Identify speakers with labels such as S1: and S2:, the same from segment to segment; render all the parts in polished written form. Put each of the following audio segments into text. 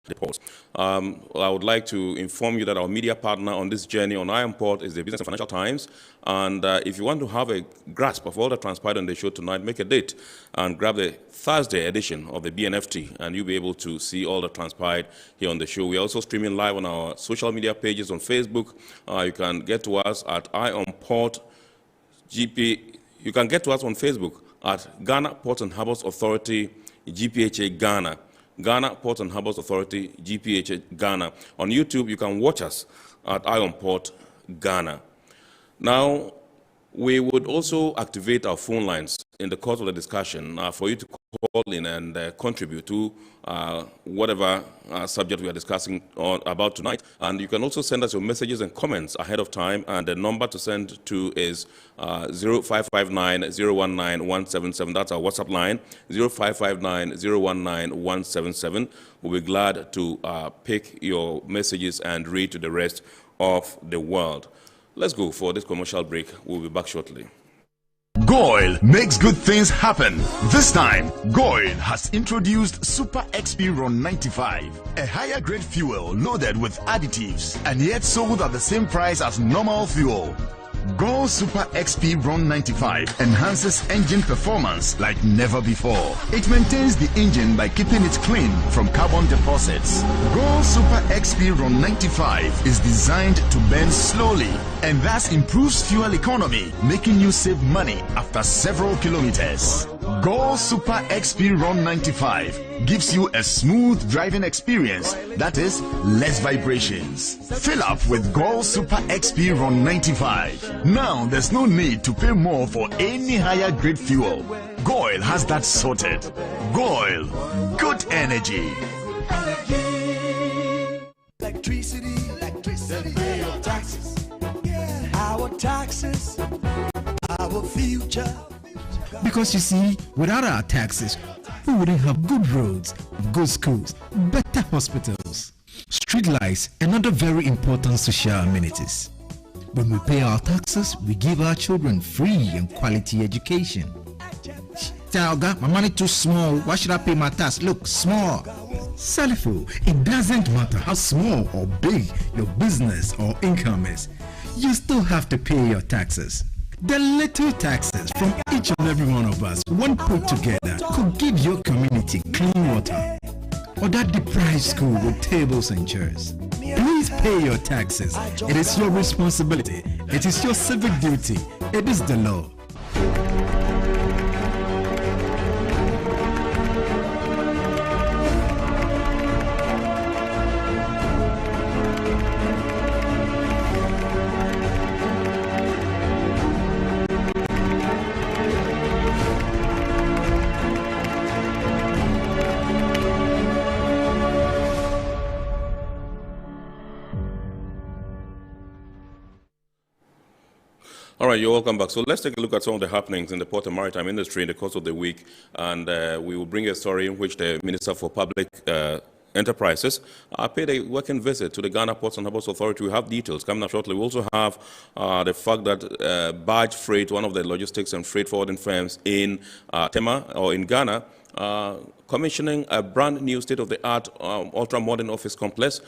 S1: the ports. I would like to inform you that our media partner on this journey on Iron Port is the Business and Financial Times. And if you want to have a grasp of all that transpired on the show tonight, make a date and grab the Thursday edition of the BNFT, and you'll be able to see all that transpired here on the show. We're also streaming live on our social media pages on Facebook. You can get to us at Authority-GPHA. You can get to us on Facebook at Ghana Ports and Harbours Authority-GPHA Ghana. Ghana Ports and Harbours Authority-GPHA Ghana. On YouTube, you can watch us at Iron Port Ghana. Now, we would also activate our phone lines in the course of the discussion for you to call in and contribute to whatever subject we are discussing about tonight. And you can also send us your messages and comments ahead of time, and the number to send to is 0559-019-177. That's our WhatsApp line, 0559-019-177. We'll be glad to pick your messages and read to the rest of the world. Let's go for this commercial break. We'll be back shortly.
S2: Goil makes good things happen. This time, Goil has introduced Super XP Ron 95, a higher grade fuel loaded with additives and yet sold at the same price as normal fuel. Goil Super XP Ron 95 enhances engine performance like never before. It maintains the engine by keeping it clean from carbon deposits. Goil Super XP Ron 95 is designed to burn slowly and thus improves fuel economy, making you save money after several kilometers. Goil Super XP Ron 95 gives you a smooth driving experience, that is, less vibrations. Fill up with Goil Super XP Ron 95. Now there's no need to pay more for any higher grade fuel. Goil has that sorted. Goil, good energy.
S3: Electricity, pay your taxes. Our taxes, our future.
S4: Because you see, without our taxes, we wouldn't have good roads, good schools, better hospitals, street lights, and other very important social amenities. When we pay our taxes, we give our children free and quality education. Talga, my money too small. Why should I pay my tax? Look, small. Salifo, it doesn't matter how small or big your business or income is. You still have to pay your taxes. The little taxes from each and every one of us, one put together, could give your community clean water, or that deprived school with tables and chairs. Please pay your taxes. It is your responsibility. It is your civic duty. It is the law.
S1: All right, you're welcome back. So let's take a look at some of the happenings in the port and maritime industry in the course of the week. And we will bring a story in which the Minister for Public Enterprises paid a working visit to the Ghana Ports and Harbours Authority. We have details coming up shortly. We also have the fact that Barge Freight, one of the logistics and freight forwarding firms in Tema or in Ghana, commissioning a brand new state-of-the-art ultra-modern office complex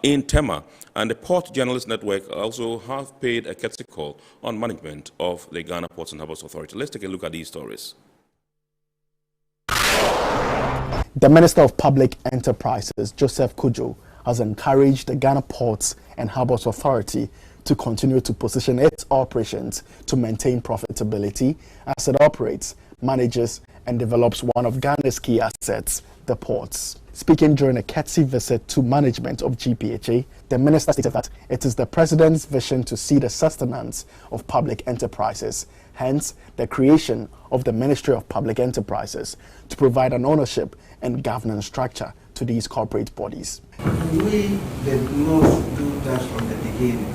S1: in Tema. And the Port Journalist Network also have paid a courtesy call on management of the Ghana Ports and Harbours Authority. Let's take a look at these stories.
S5: The Minister of Public Enterprises, Joseph Kujo, has encouraged the Ghana Ports and Harbours Authority to continue to position its operations to maintain profitability as it operates, manages, and develops one of Ghana's key assets, the ports. Speaking during a courtesy visit to management of GPHA, the minister stated that it is the president's vision to see the sustenance of public enterprises, hence the creation of the Ministry of Public Enterprises to provide an ownership and governance structure to these corporate bodies.
S6: We did not do that from the beginning.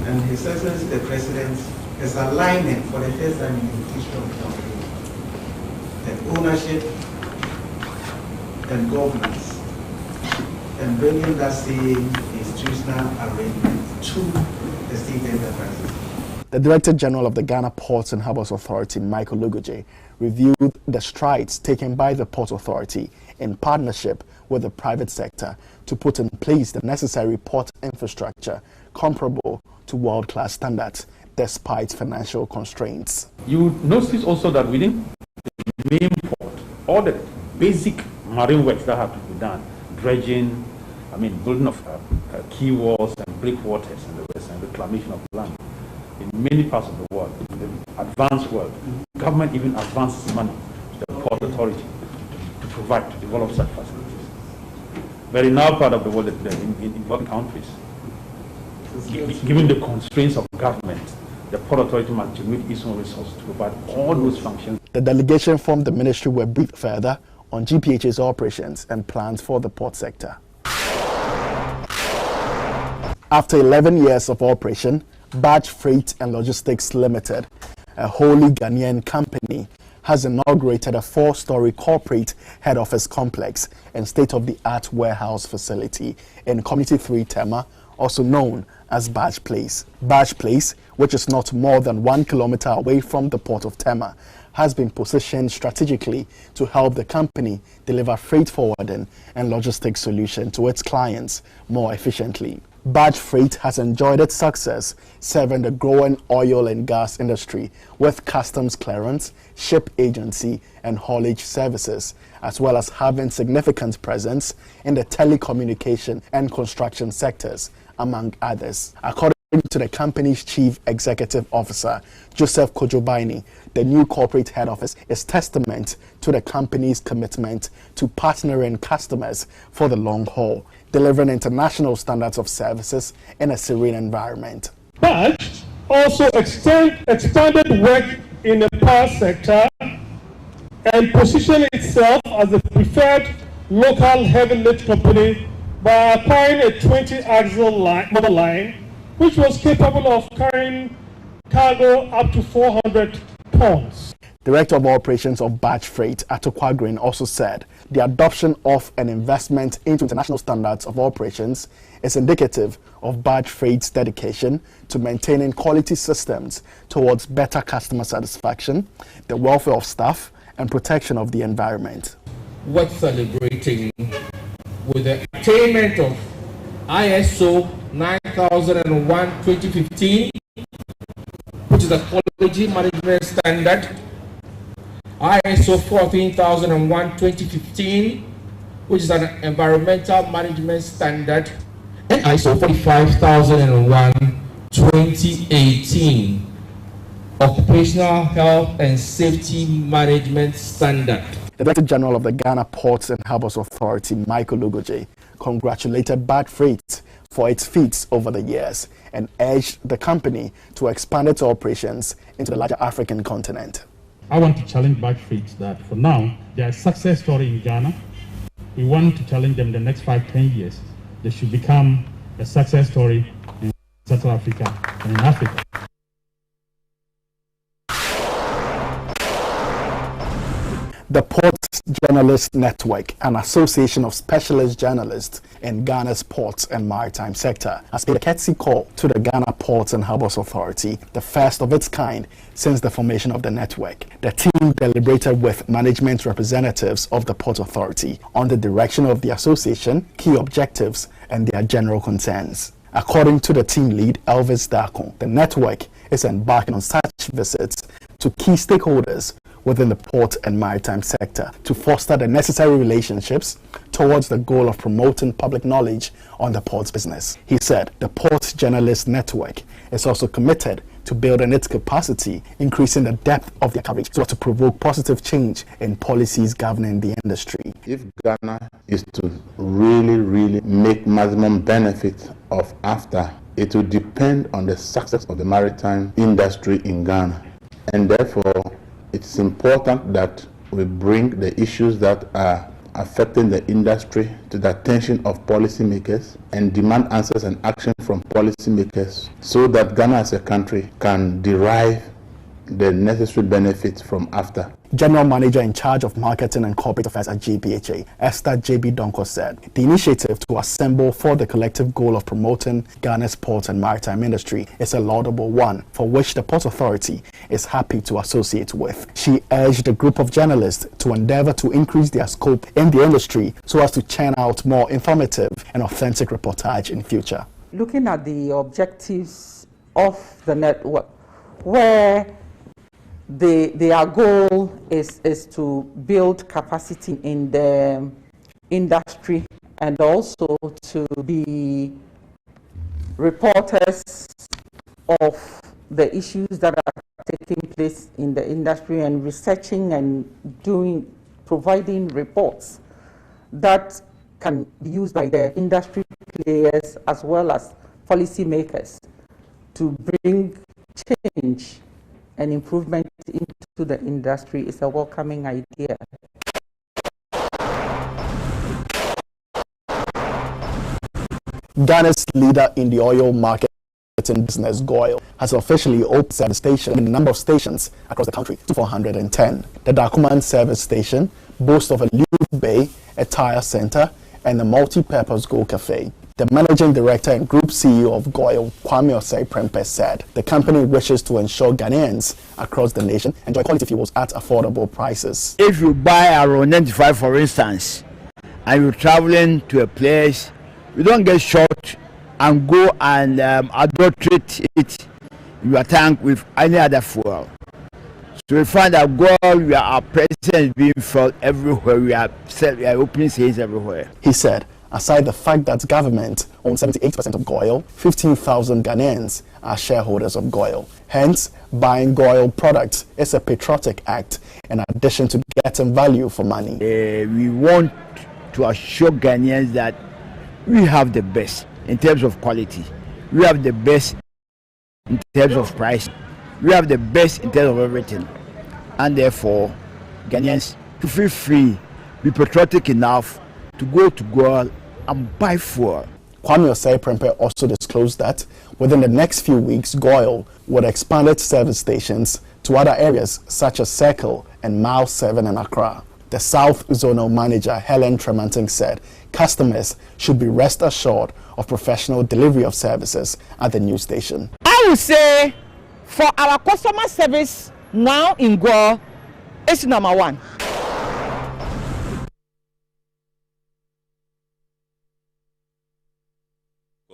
S6: And His Excellency the President is aligning for the first time in the history of the country the ownership and governance and bringing that same institutional arrangement to the state enterprises.
S5: The Director General of the Ghana Ports and Harbours Authority, Michael Lugoje, reviewed the strides taken by the Port Authority in partnership with the private sector to put in place the necessary port infrastructure comparable to world-class standards despite financial constraints.
S7: You notice also that within the main port, all the basic marine works that have to be done, dredging, building of quay walls and breakwaters and the rest, and reclamation of land. In many parts of the world, in the advanced world, government even advances money to the Port Authority to provide, to develop such facilities. But in our part of the world, in developing countries, given the constraints of government, the Port Authority must generate its own resources to provide all those functions. The
S5: delegation from the ministry were briefed further on GPHA's operations and plans for the port sector. After 11 years of operation, Barge Freight and Logistics Limited, a wholly Ghanaian company, has inaugurated a 4-story corporate head office complex and state-of-the-art warehouse facility in Community 3 Tema, also known as Barge Place. Barge Place, which is not more than 1 kilometer away from the port of Tema, has been positioned strategically to help the company deliver freight forwarding and logistics solutions to its clients more efficiently. Barge Freight has enjoyed its success serving the growing oil and gas industry with customs clearance, ship agency, and haulage services, as well as having significant presence in the telecommunication and construction sectors, among others. According to the company's Chief Executive Officer, Joseph Kojobaini, the new corporate head office is testament to the company's commitment to partnering customers for the long haul, delivering international standards of services in a serene environment.
S8: Barge also expanded work in the power sector and positioned itself as the preferred local heavy lift company by acquiring a 20-axle motor line, which was capable of carrying cargo up to 400 tons.
S5: Director of Operations of Barge Freight, Atokwa Green, also said the adoption of an investment into international standards of operations is indicative of Barge Freight's dedication to maintaining quality systems towards better customer satisfaction, the welfare of staff, and protection of the environment.
S9: Worth celebrating with the attainment of ISO 9001:2015, which is a quality management standard, ISO 14001:2015, which is an environmental management standard, and ISO 45001:2018, occupational health and safety management standard.
S5: The Director General of the Ghana Ports and Harbours Authority, Michael Lugoje, congratulated Barge Freight for its feats over the years and urged the company to expand its operations into the larger African continent.
S8: I want to challenge Barge Freight that for now, they are a success story in Ghana. We want to challenge them the next 5-10 years. They should become a success story in Central Africa and in Africa.
S5: The Ports Journalist Network, an association of specialist journalists in Ghana's ports and maritime sector, has paid a courtesy call to the Ghana Ports and Harbours Authority, the first of its kind since the formation of the network. The team deliberated with management representatives of the Port Authority on the direction of the association, key objectives, and their general concerns. According to the team lead, Elvis Darkon, the network is embarking on such visits to key stakeholders within the port and maritime sector to foster the necessary relationships towards the goal of promoting public knowledge on the port's business. He said the Port Journalist Network is also committed to building its capacity, increasing the depth of their coverage so as to provoke positive change in policies governing the industry.
S10: If Ghana is to really make maximum benefit of AFTA, it will depend on the success of the maritime industry in Ghana. And therefore, it's important that we bring the issues that are affecting the industry to the attention of policymakers and demand answers and action from policymakers so that Ghana as a country can derive the necessary benefits from after.
S5: General Manager in charge of Marketing and Corporate Affairs at GPHA, Esther J.B. Donko, said the initiative to assemble for the collective goal of promoting Ghana's port and maritime industry is a laudable one, for which the Port Authority is happy to associate with. She urged a group of journalists to endeavor to increase their scope in the industry so as to churn out more informative and authentic reportage in future.
S11: Looking at the objectives of the network, where their goal is to build capacity in the industry and also to be reporters of the issues that are taking place in the industry and researching and providing reports that can be used by the industry players as well as policymakers to bring change and improvement into the industry is a welcoming idea.
S5: Ghana's leader in the oil marketing business, GOIL, has officially opened service stations in a number of stations across the country to 410. The Dakuman service station boasts of a lube bay, a tire center, and a multi-purpose Go Cafe. The managing director and group CEO of GOIL, Kwame Osei-Prempeh, said the company wishes to ensure Ghanaians across the nation enjoy quality fuels at affordable prices.
S12: If you buy a Row 95, for instance, and you're traveling to a place, you don't get short and go and adulterate it in your tank with any other fuel. So we find that our presence is being felt everywhere. We are opening sales everywhere.
S5: He said, aside the fact that government owns 78% of GOIL, 15,000 Ghanaians are shareholders of GOIL. Hence, buying GOIL products is a patriotic act in addition to getting value for money.
S12: We want to assure Ghanaians that we have the best in terms of quality. We have the best in terms of price. We have the best in terms of everything. And therefore, Ghanaians to feel free, be patriotic enough to go to GOIL and buy fuel.
S5: Kwame Osei-Prempeh also disclosed that within the next few weeks, GOIL would expand its service stations to other areas such as Circle and Mile 7 in Accra. The South Zonal Manager, Helen Tremanting, said customers should be rest assured of professional delivery of services at the new station.
S13: I would say for our customer service now in GOIL, it's number one.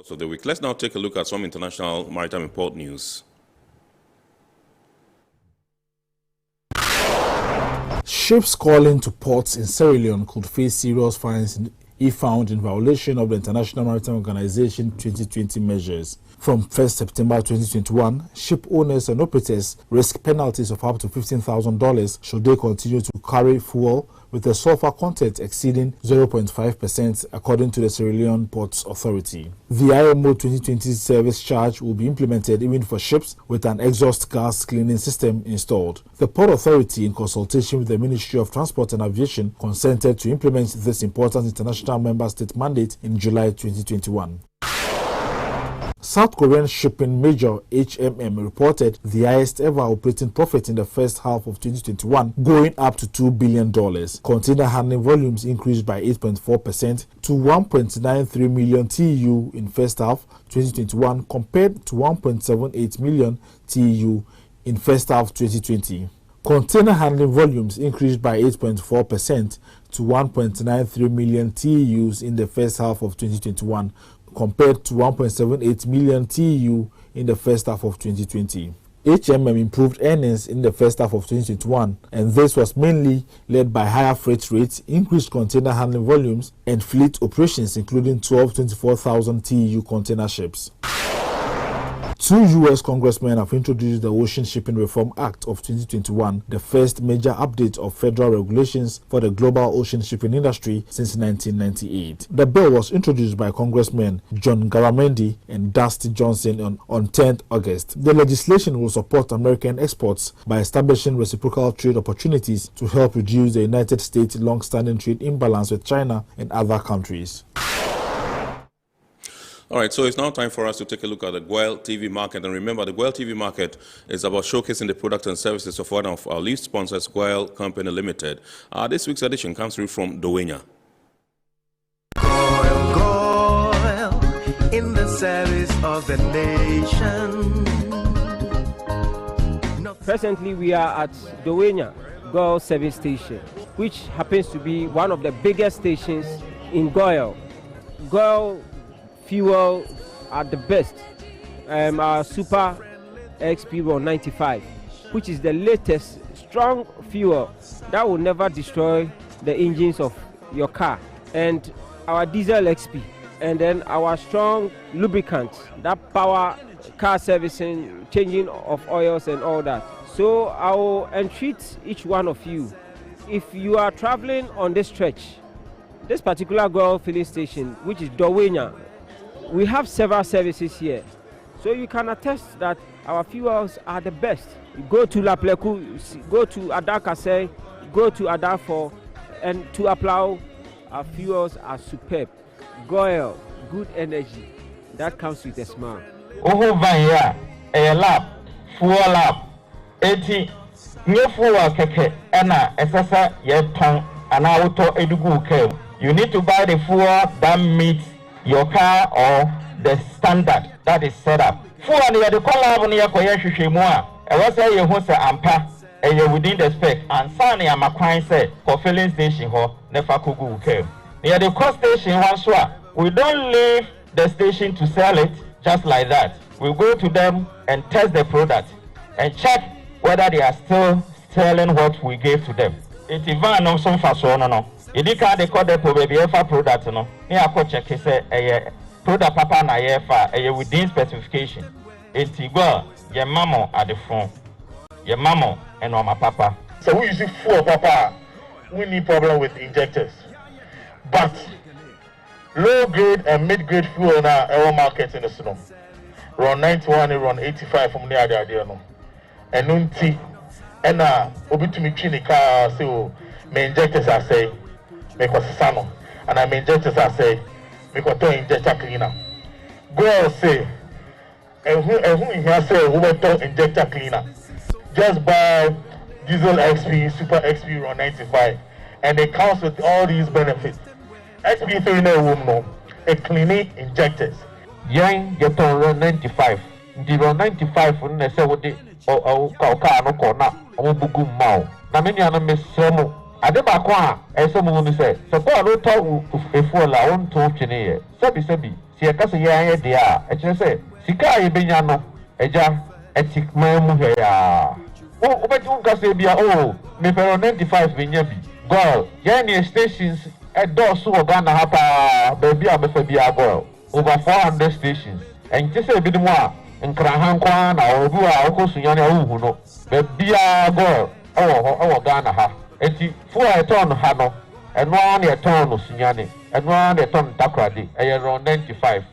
S1: So the week. Let's now take a look at some international maritime import news.
S14: Ships calling to ports in Sierra Leone could face serious fines if found in violation of the International Maritime Organization 2020 measures. From 1st September 2021, ship owners and operators risk penalties of up to $15,000 should they continue to carry fuel with a sulfur content exceeding 0.5%, according to the Sierra Leone Ports Authority. The IMO 2020 service charge will be implemented even for ships with an exhaust gas cleaning system installed. The Port Authority, in consultation with the Ministry of Transport and Aviation, consented to implement this important international member state mandate in July 2021. South Korean shipping major HMM reported the highest ever operating profit in the first half of 2021, going up to $2 billion. Container handling volumes increased by 8.4% to 1.93 million TEU in first half 2021 compared to 1.78 million TEU in first half 2020. Container handling volumes increased by 8.4% to 1.93 million TEUs in the first half of 2021 compared to 1.78 million TEU in the first half of 2020. HMM improved earnings in the first half of 2021, and this was mainly led by higher freight rates, increased container handling volumes, and fleet operations, including 12 24,000 TEU container ships. 2 U.S. congressmen have introduced the Ocean Shipping Reform Act of 2021, the first major update of federal regulations for the global ocean shipping industry since 1998. The bill was introduced by Congressmen John Garamendi and Dusty Johnson on 10th August. The legislation will support American exports by establishing reciprocal trade opportunities to help reduce the United States' long-standing trade imbalance with China and other countries.
S1: All right, so it's now time for us to take a look at the Goil TV market. And remember, the Goil TV market is about showcasing the products and services of one of our lead sponsors, Goil Company Limited. This week's edition comes through from Dowenya.
S3: Goil, in the service of the nation.
S15: Presently, we are at Dowenya Goil service station, which happens to be one of the biggest stations in Goil. Goil fuel are the best. Our Super XP 95, which is the latest strong fuel that will never destroy the engines of your car, and our Diesel XP, and then our strong lubricant that power car servicing, changing of oils and all that. So I will entreat each one of you, if you are traveling on this stretch, this particular Goil filling station, which is Dowenya, we have several services here. So you can attest that our fuels are the best. You go to Lapleku, go to Adakase, go to Adafo, and to Aplau, our fuels are superb. Goil, good energy, that comes with a smile.
S16: Oho Vanya, a lap, fuel lap, 80, new fuel keke, ena, esasa, yetong, and auto edugu kem. You need to buy the fuel that meets your car or the standard that is set up. Fuel near the color near Koyashimua, and what's a Yehosa ampa, and you're within the spec, and Sani Amakwan said for filling station ho, Nefakugu kem. Near the cross station, we don't leave the station to sell it just like that. We go to them and test the product and check whether they are still selling what we gave to them. It's even no some faso no. You can't call the product no. Me I check say a product papa na yefa within specification. It's go your mama at the phone. Your mama and my papa.
S17: So we use it for papa. We need problem with injectors. But low grade and mid grade fuel in our market in the snow. Run 91 and run 85 from the idea no. And nunti and obi to me clinical so me injectors I say make us sano and I injectors I say make us injector cleaner. Go say and who here say who will injector cleaner. Just buy Diesel XP, Super XP run 95 and it comes with all these benefits. XP3 no a cleaning injectors.
S16: Yang get on 95. The 95 when they say what the car no corner or bugu mao. Na many are miss some. Adebakwa, as someone say, support no talk if for la on talk in here. Sabi, see a casa ya dia. I just say, Sika Ibiano, Eja, etic mamu here. Oh, but you can say, oh, me for 95 vinyabi. Girl, Yanni stations at Dosu Ghana Hapa, baby, I'm a girl. Over 400 stations. And just a bit more. In Krahankwan or Bua, Oko Sunyana Uno, baby, girl. Oh, Ghana ha. And 4 a ton Hano, and 1 a ton of Sunyani, and 1 a ton Takradi, around 95.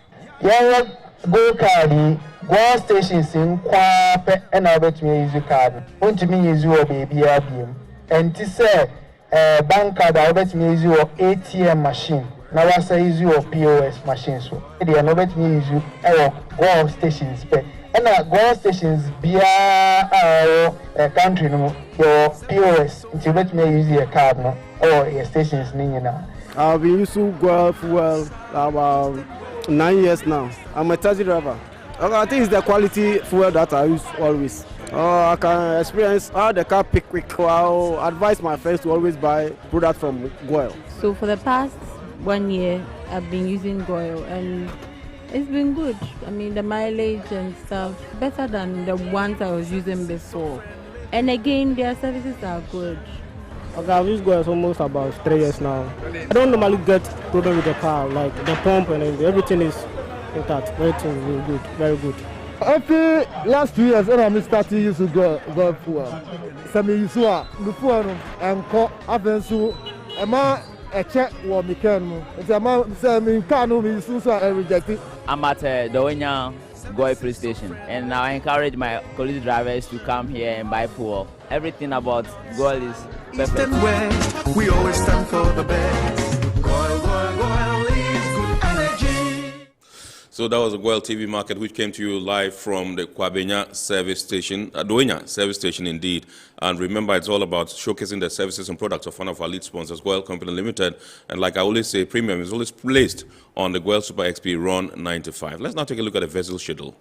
S6: Yeah, go cardi, go stations in Quape, and I bet me use your card. Want to me use your baby beam. And to say, bank card, I bet me use your ATM machine. Now I say use your POS machine. So they are not bet me use you go stations. And go stations be a country no your POS. Until let me use your card no or your stations now.
S18: I've been using Goil fuel about 9 years now. I'm a taxi driver. I think it's the quality fuel that I use always. I can experience how the car pick quick. I'll advise my friends to always buy product from Goil.
S19: So for the past 1 year, I've been using Goil and it's been good. I mean, the mileage and stuff, better than the ones I was using before. And again, their services are good.
S18: Okay, I've used Goil almost about 3 years now. I don't normally get problem with the car, like the pump and everything is intact. Everything is really good, very good.
S20: After last 2 years, I'm starting using Goil fuel. Some use the fuel and call Avensu. A check what we can. It's a man saying, can't be so rejected.
S21: I'm at Dowenya Goil Free Station, and I encourage my colleague drivers to come here and buy fuel. Everything about Goil is perfect.
S3: We always stand for the best. Goil is good energy.
S1: So that was the Goil TV Market, which came to you live from the Kwabenya service station, Doenya service station indeed. And remember, it's all about showcasing the services and products of one of our lead sponsors, Goil Company Limited. And like I always say, premium is always placed on the Goil Super XP Run 95. Let's now take a look at the vessel schedule.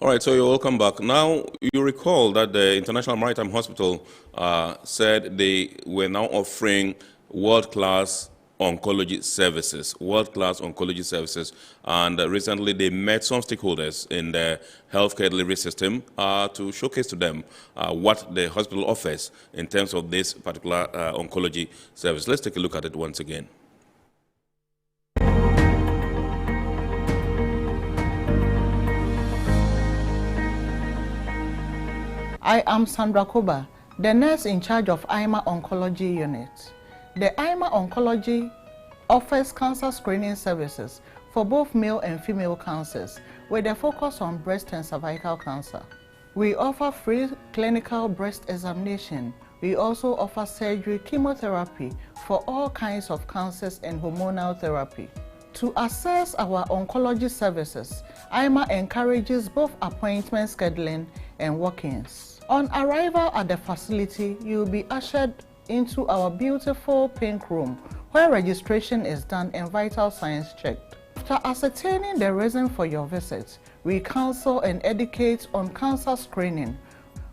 S1: All right, so you're welcome back. Now, you recall that the International Maritime Hospital said they were now offering world-class oncology services, and recently they met some stakeholders in the healthcare delivery system to showcase to them what the hospital offers in terms of this particular oncology service. Let's take a look at it once again.
S2: I am Sandra Koba, the nurse in charge of IMA Oncology Unit. The IMA Oncology offers cancer screening services for both male and female cancers with a focus on breast and cervical cancer. We offer free clinical breast examination. We also offer surgery, chemotherapy for all kinds of cancers and hormonal therapy. To access our oncology services, IMA encourages both appointment scheduling and walk-ins. On arrival at the facility, you will be ushered into our beautiful pink room where registration is done and vital signs checked. After ascertaining the reason for your visit, we counsel and educate on cancer screening.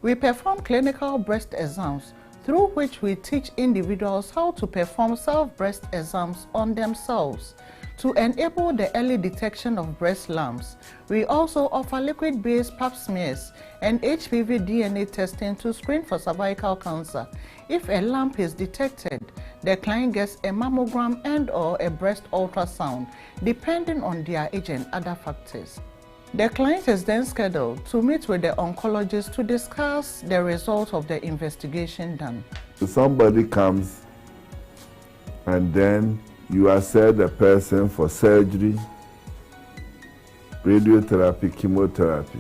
S2: We perform clinical breast exams through which we teach individuals how to perform self-breast exams on themselves. To enable the early detection of breast lumps, we also offer liquid-based pap smears and HPV DNA testing to screen for cervical cancer. If a lump is detected, the client gets a mammogram and/or a breast ultrasound, depending on their age and other factors. The client is then scheduled to meet with the oncologist to discuss the result of the investigation done.
S22: Somebody comes and then you assess the person for surgery, radiotherapy, chemotherapy.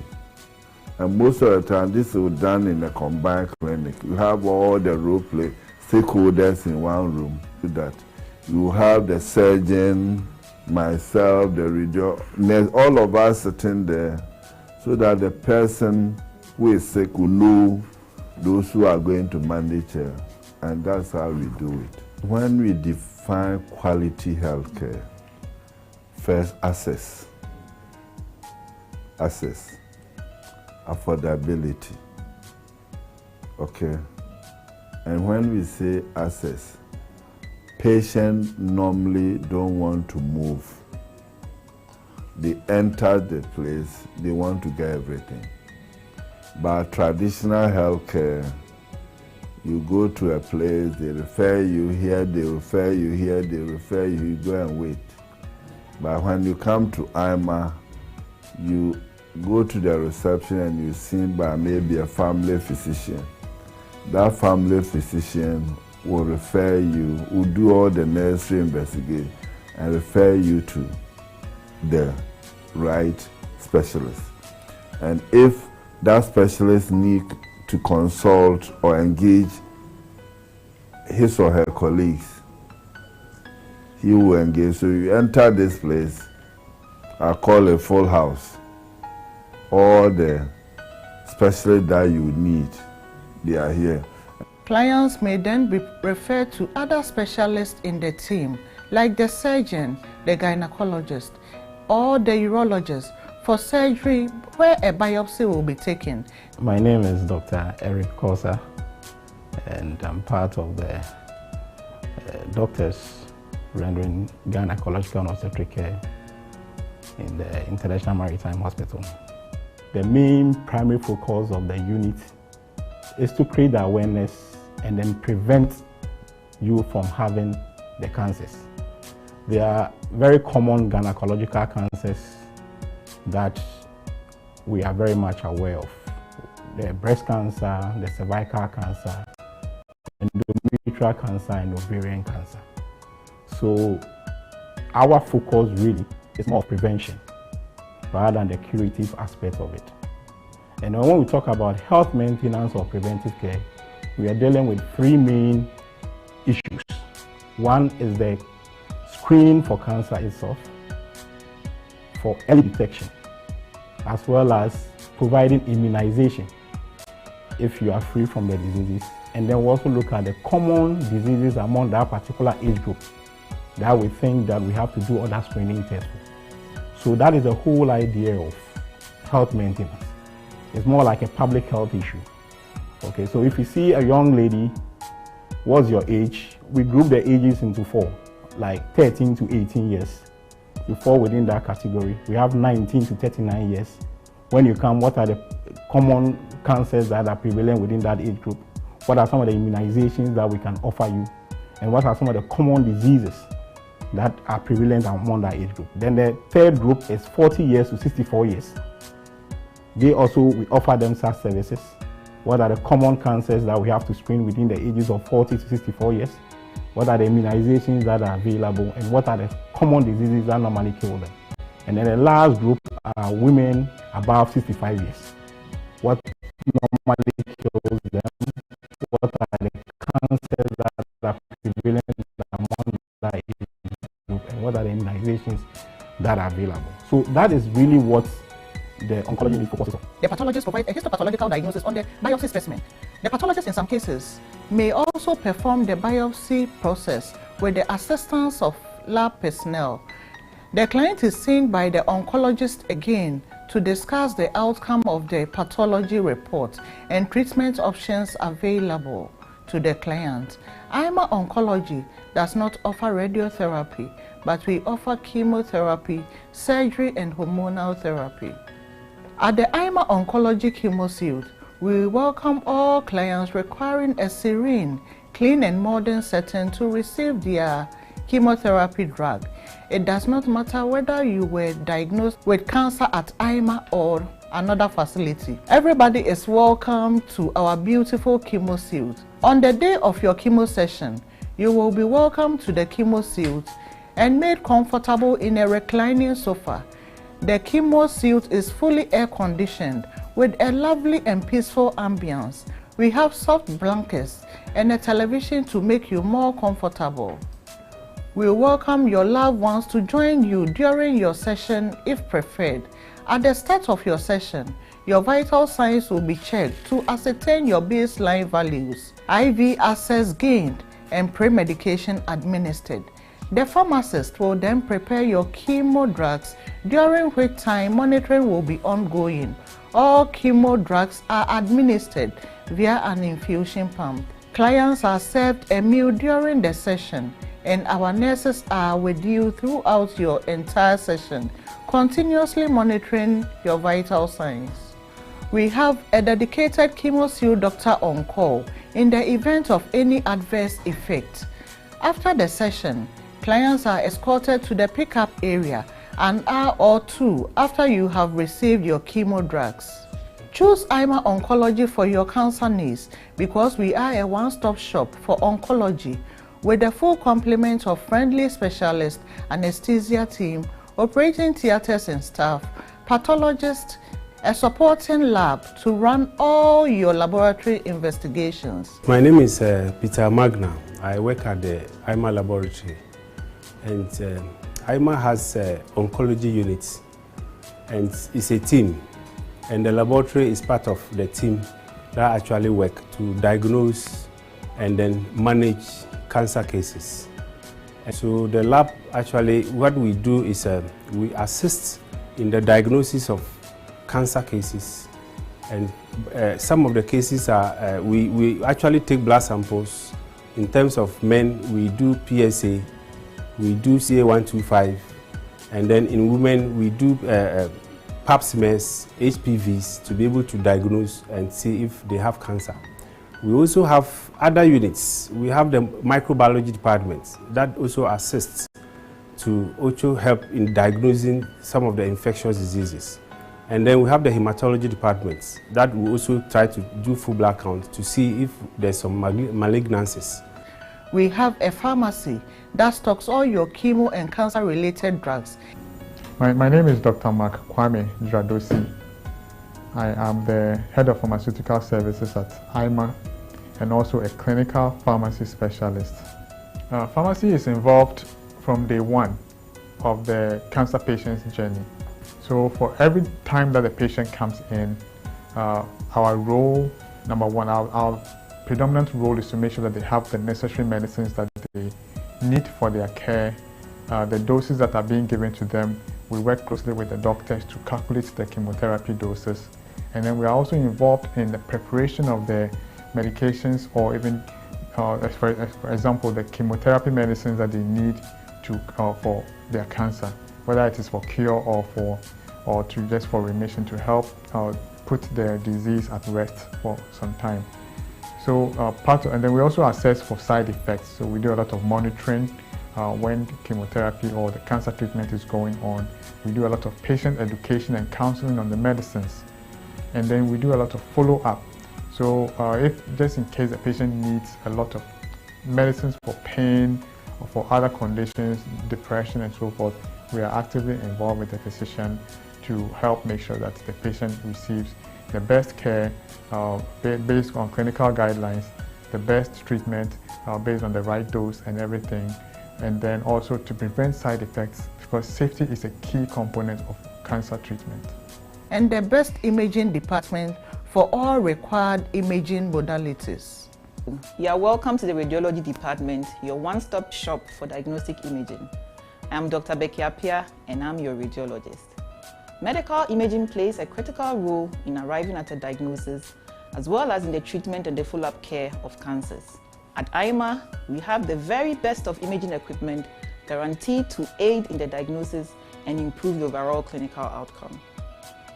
S22: And most of the time, this is done in a combined clinic. You have all the role play stakeholders in one room. Do that. You have the surgeon, myself, the radio, all of us sitting there so that the person who is sick will know those who are going to manage her. And that's how we do it. When we define quality healthcare, first access, affordability, okay? And when we say access, patients normally don't want to move. They enter the place, they want to get everything. But traditional healthcare, you go to a place, they refer you here, they refer you here, they refer you, you go and wait. But when you come to IMA, you go to the reception and you're seen by maybe a family physician. That family physician will refer you, will do all the necessary investigation and refer you to the right specialist. And if that specialist needs to consult or engage his or her colleagues, he will engage. So you enter this place, I call a full house. All the especially that you need, they are here.
S2: Clients may then be referred to other specialists in the team, like the surgeon, the gynecologist, or the urologist for surgery where a biopsy will be taken.
S4: My name is Dr. Eric Kosa, and I'm part of the doctors rendering gynecological and obstetric care in the International Maritime Hospital. The main primary focus of the unit is to create the awareness and then prevent you from having the cancers. There are very common gynecological cancers that we are very much aware of. The breast cancer, the cervical cancer, endometrial cancer, and ovarian cancer. So our focus really is more of prevention rather than the curative aspect of it. And when we talk about health maintenance or preventive care, we are dealing with three main issues. One is the screening for cancer itself, for early detection, as well as providing immunization if you are free from the diseases. And then we also look at the common diseases among that particular age group that we think that we have to do other screening tests for. So that is the whole idea of health maintenance. It's more like a public health issue. Okay, so if you see a young lady, what's your age? We group the ages into four, like 13 to 18 years. You fall within that category. We have 19 to 39 years. When you come, what are the common cancers that are prevalent within that age group? What are some of the immunizations that we can offer you? And what are some of the common diseases that are prevalent among that age group? Then the third group is 40 years to 64 years. We offer them such services. What are the common cancers that we have to screen within the ages of 40 to 64 years? What are the immunizations that are available? And what are the common diseases that normally kill them? And then the last group are women above 65 years. What normally kills them? What are the cancers that are prevalent among that age group? And what are the immunizations that are available? So that is really what the oncology unit focuses on.
S2: The pathologist provides a histopathological diagnosis on the biopsy specimen. The pathologist in some cases may also perform the biopsy process with the assistance of lab personnel. The client is seen by the oncologist again to discuss the outcome of the pathology report and treatment options available to the client. IMA Oncology does not offer radiotherapy, but we offer chemotherapy, surgery, and hormonal therapy. At the IMA Oncology Chemo Suite, we welcome all clients requiring a serene, clean, and modern setting to receive their chemotherapy drug. It does not matter whether you were diagnosed with cancer at IMA or another facility. Everybody is welcome to our beautiful chemo suite. On the day of your chemo session, you will be welcomed to the chemo suite and made comfortable in a reclining sofa. The chemo suite is fully air-conditioned with a lovely and peaceful ambience. We have soft blankets and a television to make you more comfortable. We welcome your loved ones to join you during your session if preferred. At the start of your session, your vital signs will be checked to ascertain your baseline values, IV access gained, and pre-medication administered. The pharmacist will then prepare your chemo drugs, during which time monitoring will be ongoing. All chemo drugs are administered via an infusion pump. Clients are served a meal during the session, and our nurses are with you throughout your entire session, continuously monitoring your vital signs. We have a dedicated chemo suite doctor on call in the event of any adverse effect. After the session, clients are escorted to the pickup area an hour or two after you have received your chemo drugs. Choose IMA Oncology for your cancer needs because we are a one-stop shop for oncology with a full complement of friendly specialists, anesthesia team, operating theaters and staff, pathologists, a supporting lab to run all your laboratory investigations.
S7: My name is Peter Magna. I work at the IMA laboratory. And IMA has oncology units, and it's a team. and the laboratory is part of the team that actually work to diagnose and then manage cancer cases. And so the lab actually, what we do is we assist in the diagnosis of cancer cases, and some of the cases are, we actually take blood samples. In terms of men, we do PSA, we do CA125, and then in women, we do pap smears, HPVs, to be able to diagnose and see if they have cancer. We also have other units. We have the microbiology department that also assists to also help in diagnosing some of the infectious diseases. And then we have the hematology department that will also try to do full blood count to see if there's some malignancies.
S2: We have a pharmacy that stocks all your chemo and cancer-related drugs.
S8: My name is Dr. Mark Kwame Dradosi. I am the head of pharmaceutical services at IMA and also a clinical pharmacy specialist. Pharmacy is involved from day one of the cancer patient's journey. So for every time that the patient comes in, our role, number one, our predominant role is to make sure that they have the necessary medicines that they need for their care, the doses that are being given to them. We work closely with the doctors to calculate the chemotherapy doses. And then we are also involved in the preparation of the medications, or even, for example, the chemotherapy medicines that they need to, for their cancer, whether it is for cure or just for remission, to help put the disease at rest for some time. So and then we also assess for side effects. So we do a lot of monitoring when chemotherapy or the cancer treatment is going on. We do a lot of patient education and counseling on the medicines. And then we do a lot of follow-up. So if just in case the patient needs a lot of medicines for pain or for other conditions, depression and so forth, we are actively involved with the physician to help make sure that the patient receives the best care based on clinical guidelines, the best treatment based on the right dose and everything, and then also to prevent side effects, because safety is a key component of cancer treatment.
S2: And the best imaging department for all required imaging modalities.
S9: You are welcome to the radiology department, your one-stop shop for diagnostic imaging. I'm Dr. Becky Apia, and I'm your radiologist. Medical imaging plays a critical role in arriving at a diagnosis, as well as in the treatment and the follow-up care of cancers. At IMA, we have the very best of imaging equipment guaranteed to aid in the diagnosis and improve the overall clinical outcome.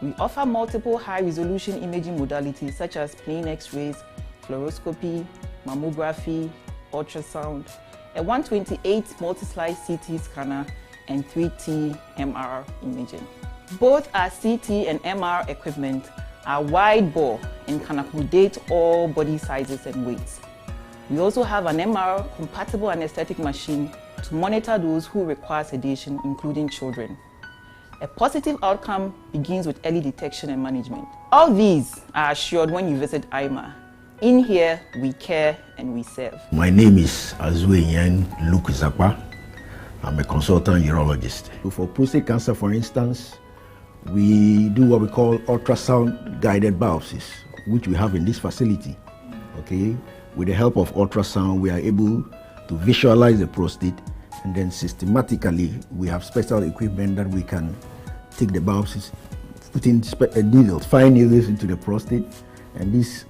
S9: We offer multiple high-resolution imaging modalities such as plain X-rays, fluoroscopy, mammography, ultrasound, a 128 multi-slice CT scanner, and 3T MR imaging. Both our CT and MR equipment are wide bore and can accommodate all body sizes and weights. We also have an MR-compatible anesthetic machine to monitor those who require sedation, including children. A positive outcome begins with early detection and management. All these are assured when you visit IMA. In here, we care and we serve.
S23: My name is Azueyan Luke Zakwa. I'm a consultant urologist. For prostate cancer, for instance, we do what we call ultrasound-guided biopsies, which we have in this facility. Okay, with the help of ultrasound, we are able to visualize the prostate, and then systematically, we have special equipment that we can take the biopsies, put in needles, fine needles into the prostate, and these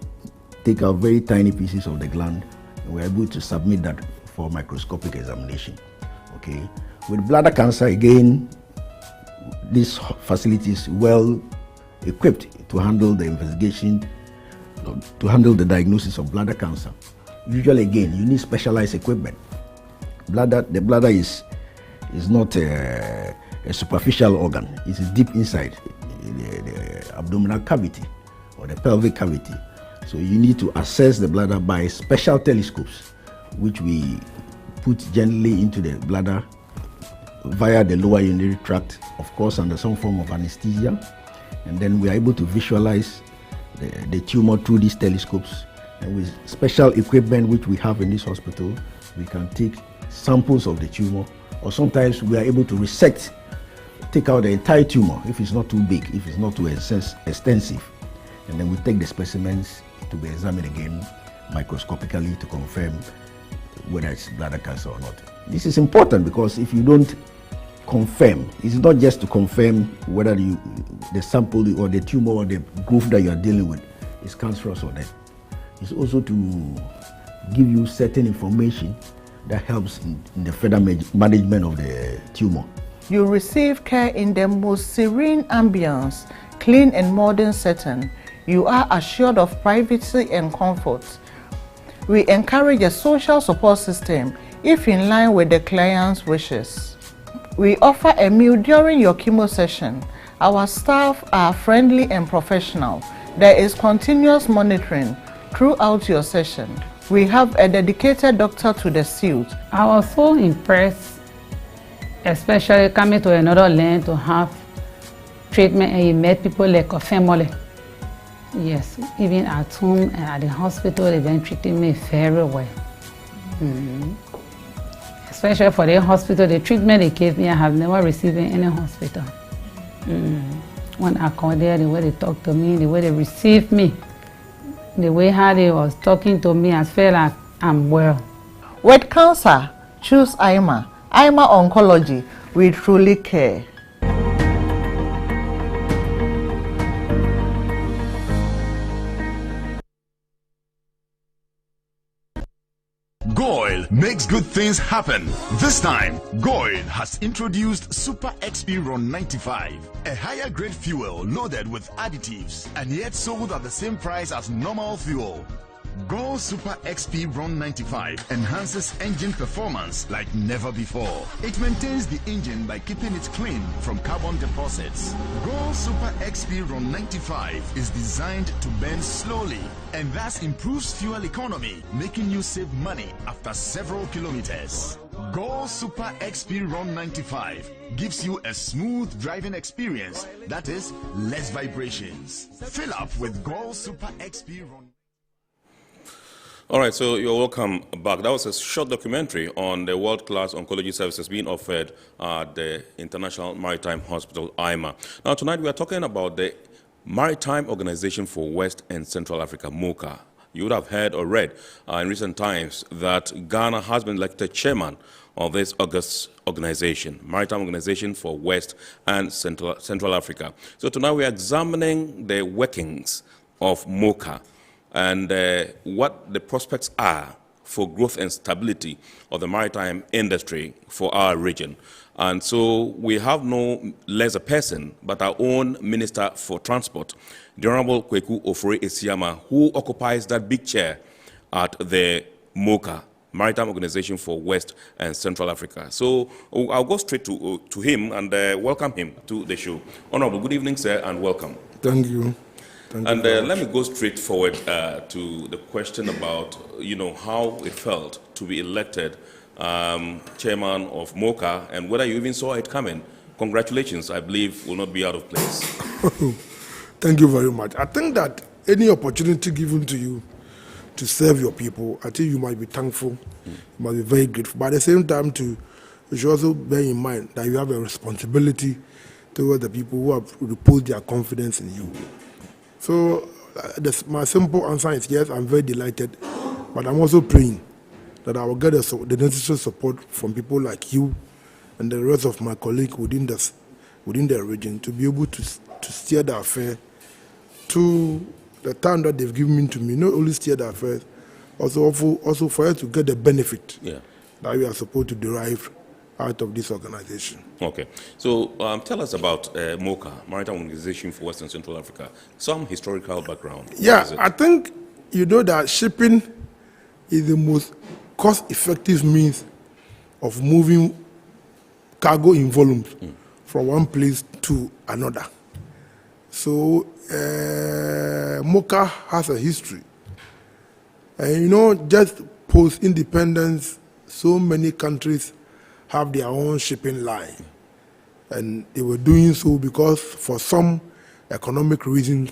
S23: take out very tiny pieces of the gland, and we're able to submit that for microscopic examination. Okay, with bladder cancer, again, this facility is well equipped to handle the investigation, to handle the diagnosis of bladder cancer. Usually, again, you need specialized equipment. The bladder is not a superficial organ. It's deep inside the abdominal cavity or the pelvic cavity. So you need to assess the bladder by special telescopes, which we put gently into the bladder via the lower urinary tract, of course under some form of anesthesia. And then we are able to visualize the tumor through these telescopes. And with special equipment which we have in this hospital, we can take samples of the tumor, or sometimes we are able to resect take out the entire tumor if it's not too big, if it's not too extensive. And then we take the specimens to be examined again microscopically to confirm whether it's bladder cancer or not. This is important because if you don't confirm, it's not just to confirm whether the sample or the tumor or the growth that you are dealing with is cancerous or not. It's also to give you certain information that helps in the further management of the tumor.
S2: You receive care in the most serene ambience, clean and modern setting. You are assured of privacy and comfort. We encourage a social support system if in line with the client's wishes. We offer a meal during your chemo session. Our staff are friendly and professional. There is continuous monitoring throughout your session. We have a dedicated doctor to the suit.
S10: I was so impressed, especially coming to another land to have treatment, and you met people like a family. Yes, even at home and at the hospital, they've been treating me very well. Especially for the hospital, the treatment they gave me, I have never received in any hospital. When I called there, the way they talked to me, the way they received me, the way how they was talking to me, I felt like I'm well.
S2: With cancer, choose IMA. IMA Oncology, we truly care.
S11: Goil makes good things happen. This time, Goil has introduced Super XP Ron 95, a higher grade fuel loaded with additives and yet sold at the same price as normal fuel. Goil Super XP Ron 95 enhances engine performance like never before. It maintains the engine by keeping it clean from carbon deposits. Goil Super XP Ron 95 is designed to burn slowly and thus improves fuel economy, making you save money after several kilometers. Goil Super XP Ron 95 gives you a smooth driving experience, that is, less vibrations. Fill up with Goil Super XP Ron.
S1: All right, so you're welcome back. That was a short documentary on the world-class oncology services being offered at the International Maritime Hospital, IMA. Now, tonight we are talking about the Maritime Organization for West and Central Africa, MOWCA. You would have heard or read in recent times that Ghana has been elected chairman of this august organization, Maritime Organization for West and Central Africa. So tonight we are examining the workings of MOWCA and what the prospects are for growth and stability of the maritime industry for our region. And so we have no less a person but our own Minister for Transport, the Honorable Kweku Ofori-Esiama, who occupies that big chair at the MOWCA, Maritime Organization for West and Central Africa. So I'll go straight to him and welcome him to the show. Honorable, good evening, sir, and welcome.
S12: Thank you.
S1: And let me go straight forward to the question about, how it felt to be elected chairman of MOWCA and whether you even saw it coming. Congratulations, I believe, will not be out of place.
S12: Thank you very much. I think that any opportunity given to you to serve your people, I think you might be thankful, you might be very grateful. But at the same time, you should also bear in mind that you have a responsibility towards the people who have reposed their confidence in you. So my simple answer is yes, I'm very delighted, but I'm also praying that I will get the necessary support from people like you and the rest of my colleagues within the region to be able to steer the affair to the time that they've given to me, not only steer the affairs, also for us to get the benefit that we are supposed to derive out of this organization.
S1: Okay. So tell us about MOWCA, Maritime Organization for West and Central Africa. Some historical background.
S12: Yeah, I think you know that shipping is the most cost-effective means of moving cargo in volumes from one place to another. So MOWCA has a history. And just post-independence, so many countries have their own shipping line. And they were doing so because for some economic reason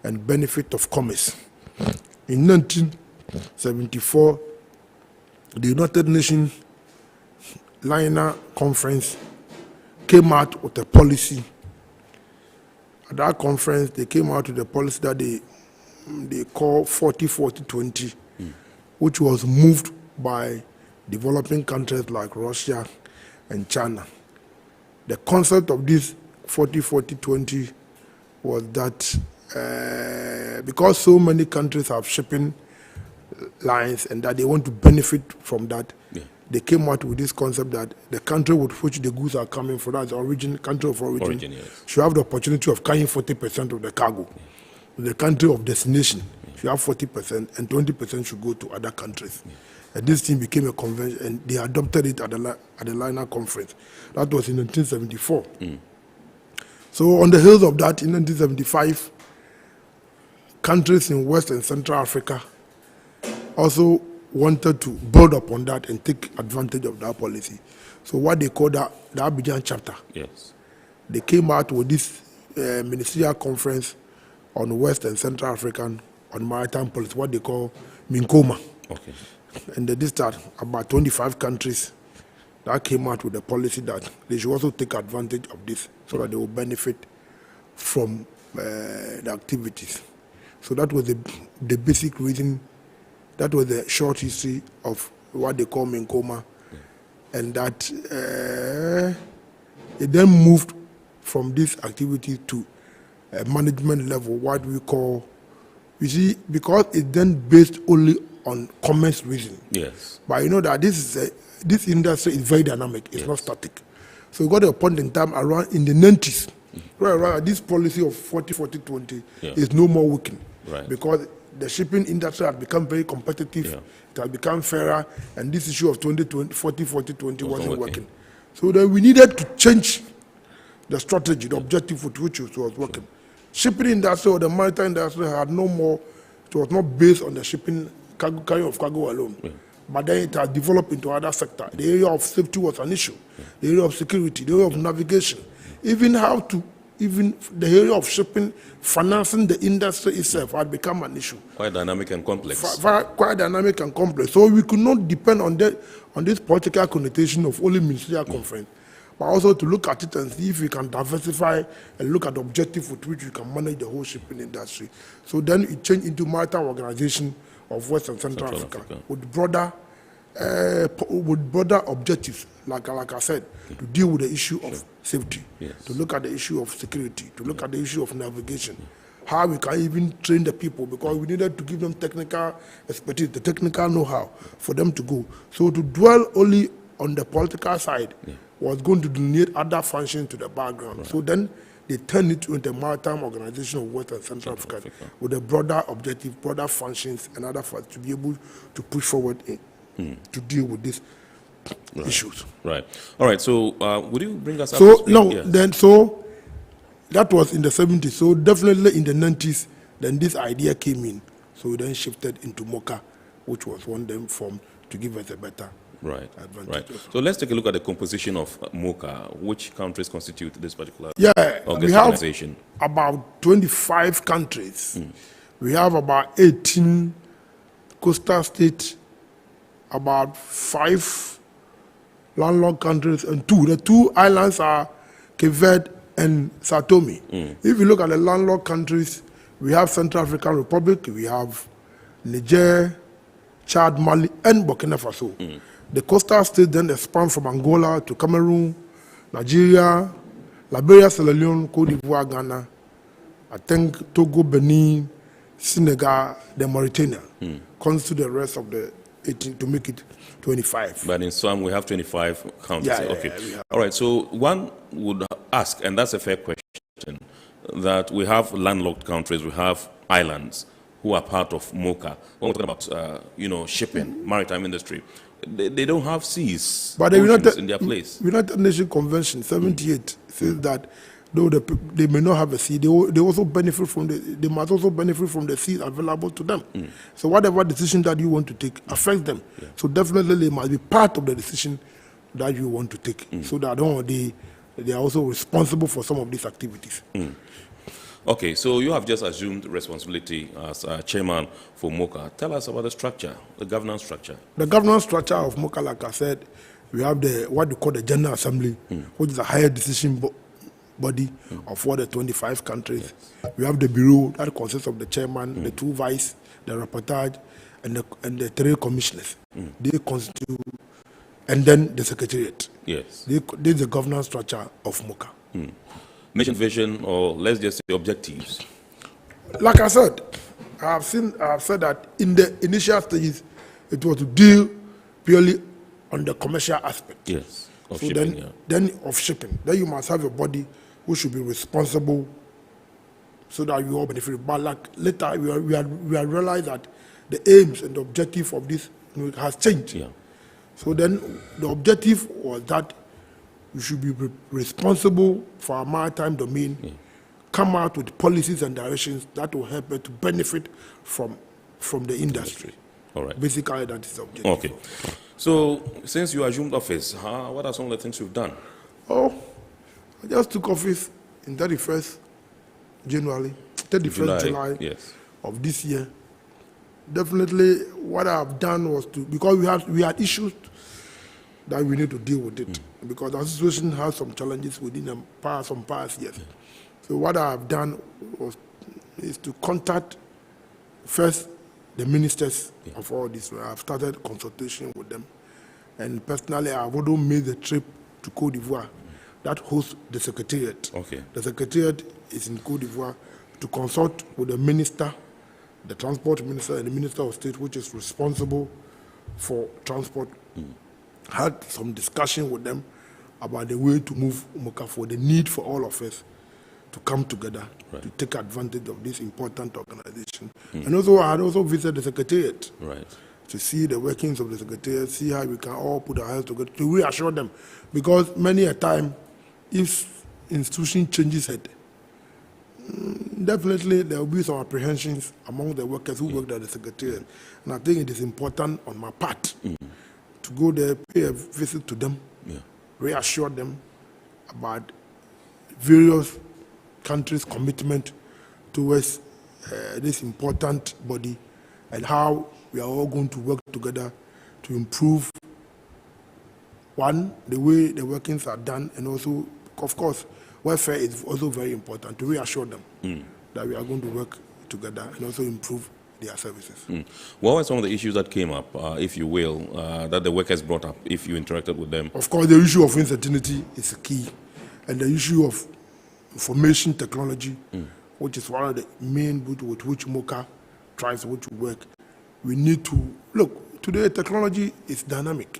S12: and benefit of commerce. In 1974, the United Nations Liner Conference came out with a policy. At that conference, they came out with a policy that they call 40-40-20, which was moved by developing countries like Russia and China. The concept of this 40-40-20 was that because so many countries have shipping lines and that they want to benefit from that, they came out with this concept that the country with which the goods are coming from, that's the country of origin, should have the opportunity of carrying 40% of the cargo. The country of destination should have 40% and 20% should go to other countries. And this thing became a convention, and they adopted it at the Liner Conference. That was in 1974. So on the heels of that, in 1975, countries in West and Central Africa also wanted to build upon that and take advantage of that policy. So what they call the Abidjan chapter.
S1: Yes.
S12: They came out with this ministerial conference on West and Central African on maritime policy, what they call MOWCA.
S1: Okay.
S12: And they did start about 25 countries that came out with a policy that they should also take advantage of this so that they will benefit from the activities. So that was the basic reason. That was the short history of what they call MOWCA, and that it then moved from this activity to a management level, what we call, you see, because it then based only on commerce reason.
S1: Yes.
S12: But you know that this industry is very dynamic, it's not static. So we got a point in time around in the 90s, where this policy of 40-40-20 is no more working.
S1: Right.
S12: Because the shipping industry has become very competitive, it has become fairer, and this issue of 40-40-20 wasn't working. So then we needed to change the strategy, the objective with which it was working. Shipping industry or the maritime industry had no more, it was not based on the shipping carrying of cargo alone. But then it has developed into other sectors. The area of safety was an issue, the area of security, the area of navigation, even the area of shipping, financing the industry itself had become an issue.
S1: Quite dynamic and complex.
S12: Quite dynamic and complex. So we could not depend on this political connotation of only ministerial conference, but also to look at it and see if we can diversify and look at the objective with which we can manage the whole shipping industry. So then it changed into Maritime Organization of West and Central Africa. With broader objectives, like I said, to deal with the issue of safety, to look at the issue of security, to look at the issue of navigation, how we can even train the people, because we needed to give them technical expertise, the technical know-how for them to go. So to dwell only on the political side was going to delineate other functions to the background. So then they turned it into a Maritime Organization of West and Central Africa with a broader objective, broader functions, and other to be able to push forward to deal with these issues.
S1: Right. All right. So would you bring us up?
S12: So that was in the 70s. So definitely in the 90s, then this idea came in. So we then shifted into MOWCA, which was one then formed to give us a better advantage.
S1: Right. So let's take a look at the composition of MOWCA. Which countries constitute this particular
S12: we
S1: organization?
S12: have about 25 countries. We have about 18 coastal states, about 5 landlocked countries, and 2. The 2 islands are Cape Verde and Sao Tome. If you look at the landlocked countries, we have Central African Republic, we have Niger, Chad, Mali, and Burkina Faso. The coastal states then expand from Angola to Cameroon, Nigeria, Liberia, Sierra Leone, Cote d'Ivoire, Ghana, I think Togo, Benin, Senegal, then Mauritania, constitute the rest of the 18 to make it 25.
S1: But in some, we have 25 countries.
S12: Okay.
S1: All right. So one would ask, and that's a fair question, that we have landlocked countries, we have islands who are part of MOWCA. When we're talking about, shipping, maritime industry, they don't have seas,
S12: but
S1: in their place.
S12: United Nations Convention 78 says that though they may not have a sea, they also benefit from they must also benefit from the seas available to them. So whatever decision that you want to take affects them. So definitely they must be part of the decision that you want to take. So that they are also responsible for some of these activities.
S1: Okay, so you have just assumed responsibility as chairman for MOWCA. Tell us about the structure, the governance structure.
S12: The governance structure of MOWCA, like I said, We have what we call the General Assembly, which is a higher decision body of all the 25 countries. Yes. We have the Bureau that consists of the chairman, the 2 vice, the rapporteur, and the 3 commissioners. They constitute, and then the secretariat.
S1: Yes.
S12: This is the governance structure of MOWCA.
S1: Mission vision, or let's just say objectives.
S12: Like I said, I've said that in the initial stages, it was to deal purely on the commercial aspect.
S1: Yes. Of
S12: so
S1: shipping,
S12: then of shipping. Then you must have a body who should be responsible so that you all benefit. But like later, we have realized that the aims and the objective of this has changed.
S1: Yeah.
S12: So then the objective was that we should be responsible for our maritime domain, come out with policies and directions that will help us to benefit from the industry.
S1: All right.
S12: Basically, that is the objective.
S1: Okay. So, since you assumed office, what are some of the things you've done?
S12: Oh, I just took office in 31st July
S1: yes.
S12: of this year. Definitely, what I've done was because we had issues that we need to deal with it, because our situation has some challenges within some past years. So what I've done is to contact first the ministers of all this. I've started consultation with them, and personally, I've also made the trip to Côte d'Ivoire that hosts the secretariat.
S1: Okay.
S12: The secretariat is in Côte d'Ivoire to consult with the minister, the transport minister, and the minister of state, which is responsible for transport. Had some discussion with them about the way to move MOWCA for the need for all of us to come together to take advantage of this important organization. And also, I had also visited the secretariat to see the workings of the secretariat, see how we can all put our hands together to reassure them. Because many a time, if institution changes head, definitely there will be some apprehensions among the workers who work at the secretariat. And I think it is important on my part to go there, pay a visit to them, reassure them about various countries' commitment towards this important body and how we are all going to work together to improve, one, the way the workings are done, and also, of course, welfare is also very important, to reassure them that we are going to work together and also improve their services.
S1: What were some of the issues that came up, if you will, that the workers brought up, if you interacted with them?
S12: Of course, the issue of uncertainty is key, and the issue of information technology, which is one of the main with which MOWCA tries to work. We need to look, today technology is dynamic,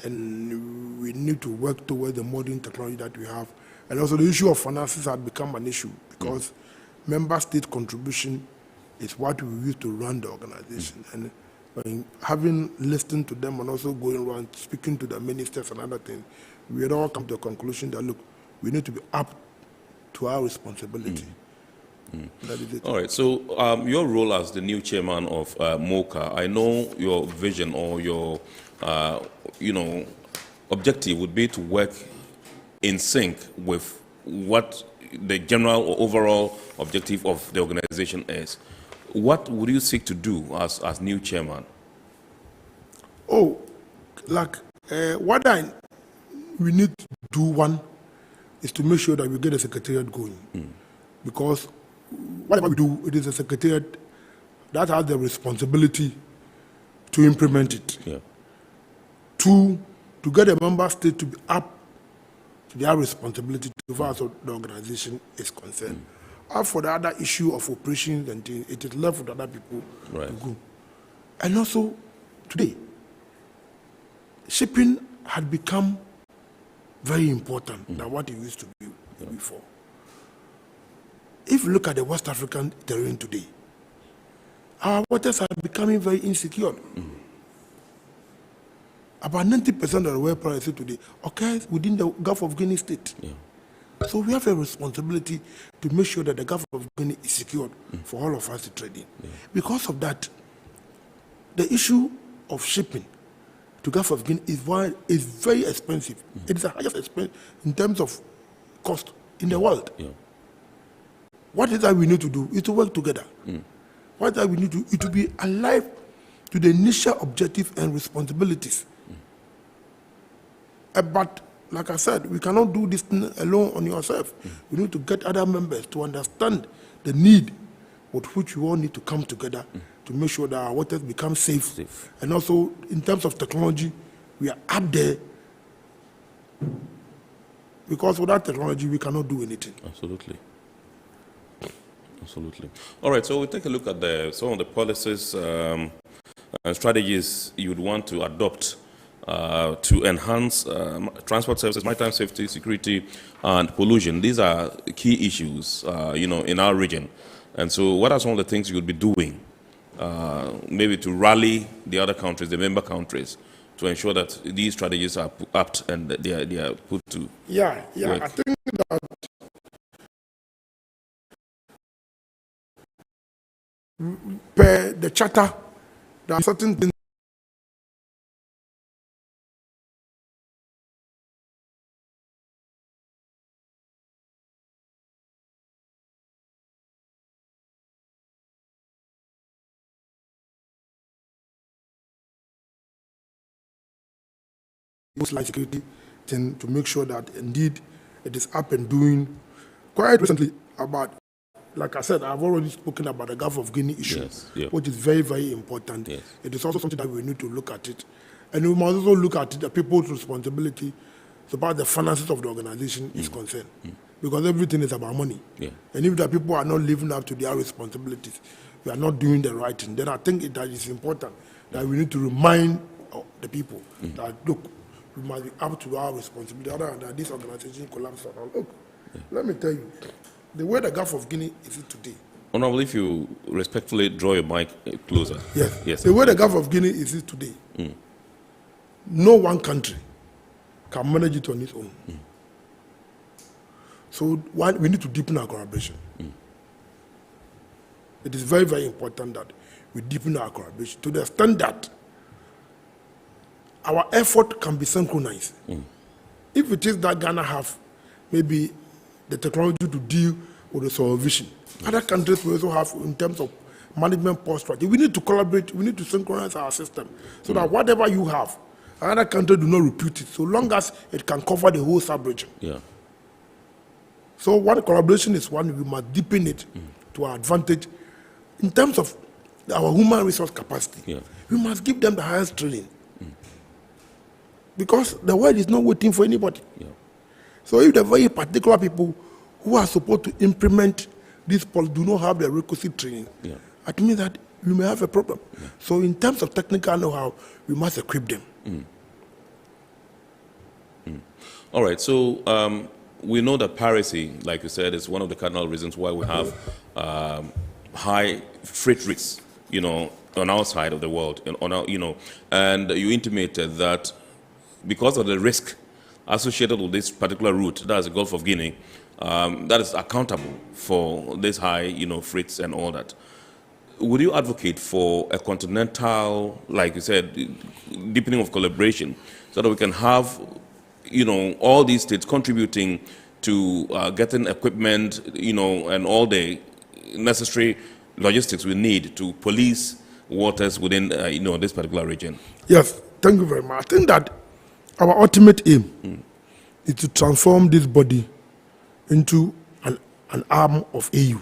S12: and we need to work towards the modern technology that we have. And also the issue of finances had become an issue because member state contribution is what we use to run the organization. And having listened to them and also going around speaking to the ministers and other things, we had all come to a conclusion that, look, we need to be up to our responsibility. That is it.
S1: All right, so your role as the new chairman of MOWCA, I know your vision or your, objective would be to work in sync with what the general or overall objective of the organization is. What would you seek to do as new chairman?
S12: Oh, like we need to do, one, is to make sure that we get the secretariat going. Because whatever we do, it is the secretariat that has the responsibility to implement it. Two, to get a member state to be up to their responsibility to far as the organization is concerned. As for the other issue of operations and things, it is left with other people to go. And also, today, shipping had become very important than what it used to be before. If you look at the West African terrain today, our waters are becoming very insecure. About 90% of the world prices today occurs within the Gulf of Guinea state. So we have a responsibility to make sure that the Gulf of Guinea is secured for all of us to trade in. Because of that, the issue of shipping to Gulf of Guinea is very expensive. It is the highest expense in terms of cost in the world. What is that we need to do is to work together. What that we need to do is to be alive to the initial objective and responsibilities But like I said, we cannot do this thing alone on yourself. We need to get other members to understand the need with which we all need to come together to make sure that our waters become safe. And also, in terms of technology, we are up there. Because without technology, we cannot do anything.
S1: Absolutely. Absolutely. All right, so we'll take a look at some of the policies and strategies you would want to adopt to enhance transport services, maritime safety, security, and pollution. These are key issues, in our region. And so what are some of the things you would be doing, maybe to rally the other countries, the member countries, to ensure that these strategies are apt and they are put to work?
S12: I think that per the charter, there are certain things most like security thing to make sure that indeed it is up and doing. Quite recently, like I said, I've already spoken about the Gulf of Guinea issue, which is very, very important. It is also something that we need to look at it. And we must also look at the people's responsibility so far as the finances of the organization is concerned. Because everything is about money. And if the people are not living up to their responsibilities, we are not doing the right thing, then I think that is important that we need to remind the people that, look, we must be up to our responsibility, other than that this organization collapses. Look, let me tell you, the way the Gulf of Guinea is today.
S1: Honorable, if you respectfully draw your mic closer.
S12: Yes. The way the Gulf of Guinea is today, no one country can manage it on its own. So we need to deepen our collaboration. It is very, very important that we deepen our collaboration to the extent that our effort can be synchronized. If it is that Ghana have maybe the technology to deal with the supervision, other countries will also have in terms of management post strategy. We need to collaborate, we need to synchronize our system so that whatever you have, another country do not repeat it, so long as it can cover the whole sub-region. So one collaboration is one, we must deepen it to our advantage. In terms of our human resource capacity, we must give them the highest training. Because the world is not waiting for anybody. So if the very particular people who are supposed to implement this policy do not have the requisite training, it means that we may have a problem. So in terms of technical know-how, we must equip them.
S1: All right, so we know that piracy, like you said, is one of the cardinal reasons why we have high freight risks, on our side of the world, and you intimated that because of the risk associated with this particular route, that's the Gulf of Guinea, that is accountable for this high, freights and all that. Would you advocate for a continental, like you said, deepening of collaboration so that we can have, all these states contributing to getting equipment, and all the necessary logistics we need to police waters within, this particular region?
S12: Yes, thank you very much. I think that our ultimate aim is to transform this body into an arm of AU.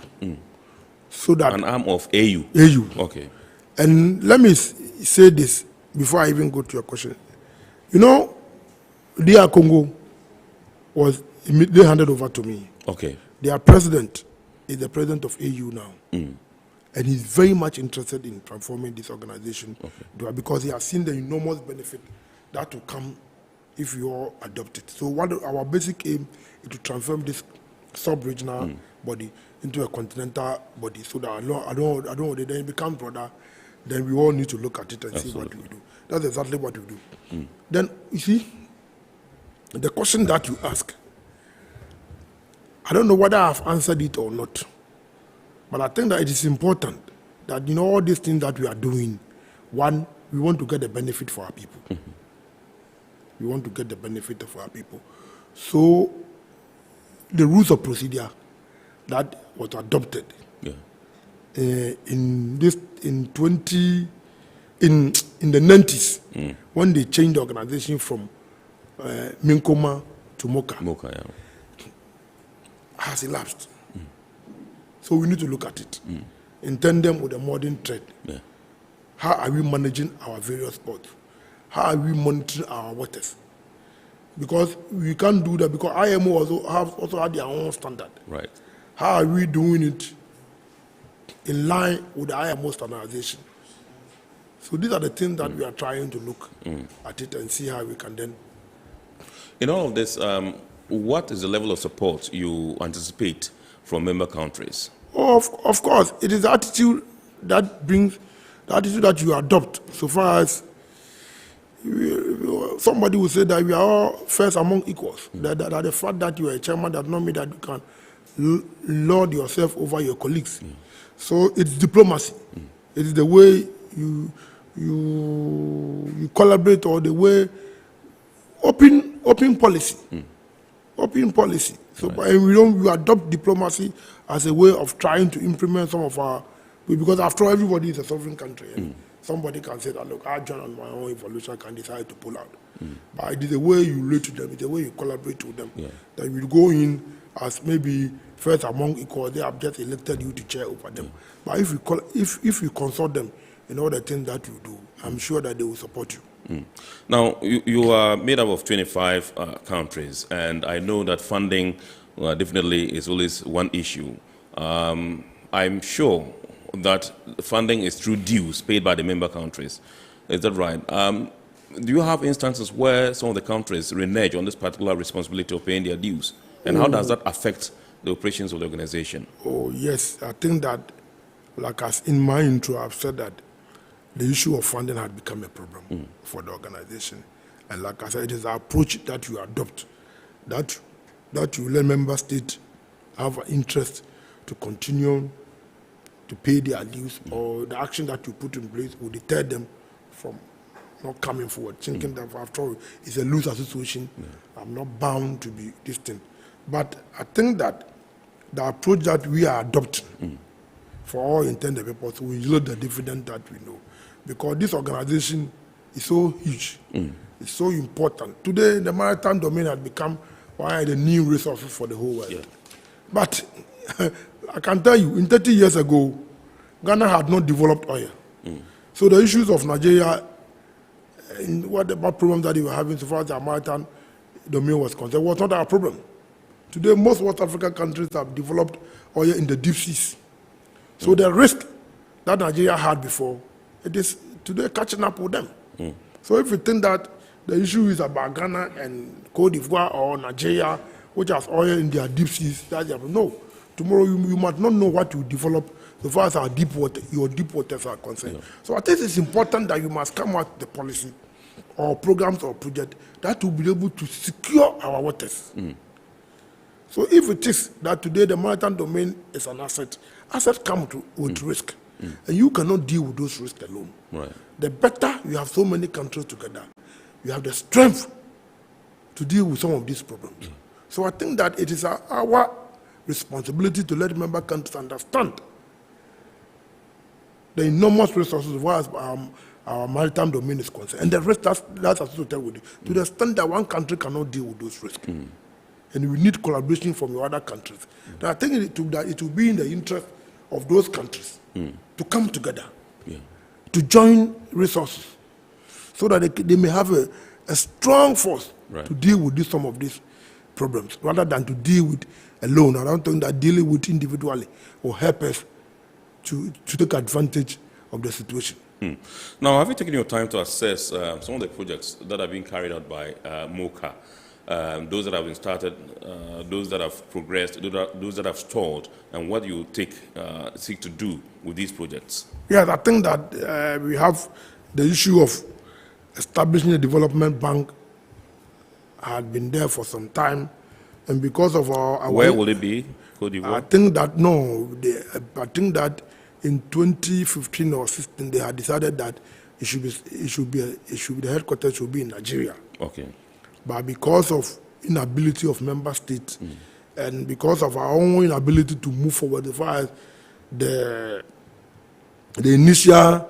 S12: So that
S1: an arm of AU?
S12: AU.
S1: Okay.
S12: And let me say this before I even go to your question. DR Congo was immediately handed over to me.
S1: Okay.
S12: Their president is the president of AU now. And he's very much interested in transforming this organization because he has seen the enormous benefit that will come if you all adopt it. So our basic aim is to transform this sub-regional body into a continental body so that I don't then it becomes broader, then we all need to look at it and see what we do. That's exactly what we do. Then, you see, the question that you ask, I don't know whether I've answered it or not, but I think that it is important that, all these things that we are doing, one, we want to get the benefit for our people. We want to get the benefit of our people. So the rules of procedure that was adopted in the 90s when they changed the organization from Minkoma to MOWCA.
S1: MOWCA, yeah.
S12: Has elapsed. So we need to look at it in tandem with the modern trade.
S1: Yeah.
S12: How are we managing our various ports? How are we monitoring our waters? Because we can't do that because IMO also had their own standard.
S1: Right.
S12: How are we doing it in line with the IMO standardization? So these are the things that we are trying to look at it and see how we can then.
S1: In all of this, what is the level of support you anticipate from member countries?
S12: Oh, of course, it is the attitude that brings, the attitude that you adopt. So far as somebody will say that we are all first among equals. That the fact that you are a chairman does not mean that you can lord yourself over your colleagues. So it's diplomacy. It is the way you collaborate, or the way open policy. Open policy. So we adopt diplomacy as a way of trying to implement some of our, because after all, everybody is a sovereign country. And somebody can say that, look, I join on my own evolution, can decide to pull out. But it is the way you relate to them, it's the way you collaborate with them. That you go in as maybe first among equals, they have just elected you to chair over them. But if you consult them in all the things that you do, I'm sure that they will support you.
S1: Now, you are made up of 25 countries, and I know that funding definitely is always one issue. I'm sure that funding is through dues paid by the member countries. Is that right? Do you have instances where some of the countries renege on this particular responsibility of paying their dues? And how does that affect the operations of the organization?
S12: Oh, yes. I think that, like as in my intro, I've said that the issue of funding had become a problem for the organization. And like I said, it is the approach that you adopt, that you let member states have an interest to continue to pay their dues, or the action that you put in place will deter them from not coming forward, thinking that after all, it's a loose association, I'm not bound to be distant. But I think that the approach that we are adopting, for all intended purposes, will yield the dividend that we know. Because this organization is so huge, it's so important. Today, the maritime domain has become one of the new resources for the whole world. But I can tell you, in 30 years ago, Ghana had not developed oil. So the issues of Nigeria, and what about problems that they were having so far as the maritime domain was concerned, was not our problem. Today, most West African countries have developed oil in the deep seas. So the risk that Nigeria had before, it is today catching up with them. So if you think that the issue is about Ghana and Cote d'Ivoire or Nigeria, which has oil in their deep seas, that's the problem. No. Tomorrow you might not know what you develop so far as our deep water, your deep waters are concerned. So I think it's important that you must come out with the policy or programs or projects that will be able to secure our waters. So if it is that today the maritime domain is an asset, assets come with risk. And you cannot deal with those risks alone. The better you have so many countries together, you have the strength to deal with some of these problems. So I think that it is our responsibility to let member countries understand the enormous resources as far as our maritime domain is concerned. And the rest that's associated with it. To the extent that one country cannot deal with those risks. And we need collaboration from your other countries. And I think it will be in the interest of those countries to come together, to join resources, so that they may have a strong force to deal with some of these problems, rather than to deal with alone. I don't think that dealing with individually will help us to take advantage of the situation.
S1: Now, have you taken your time to assess some of the projects that are being carried out by MOWCA? Those that have been started, those that have progressed, those that have stalled, and what you seek to do with these projects?
S12: Yes, I think that we have the issue of establishing a development bank had been there for some time, and because of our
S1: where will it be? Cote d'Ivoire?
S12: I think that I think that in 2015 or 16 they had decided that the headquarters should be in Nigeria.
S1: Okay.
S12: But because of inability of member states and because of our own inability to move forward as far as the initial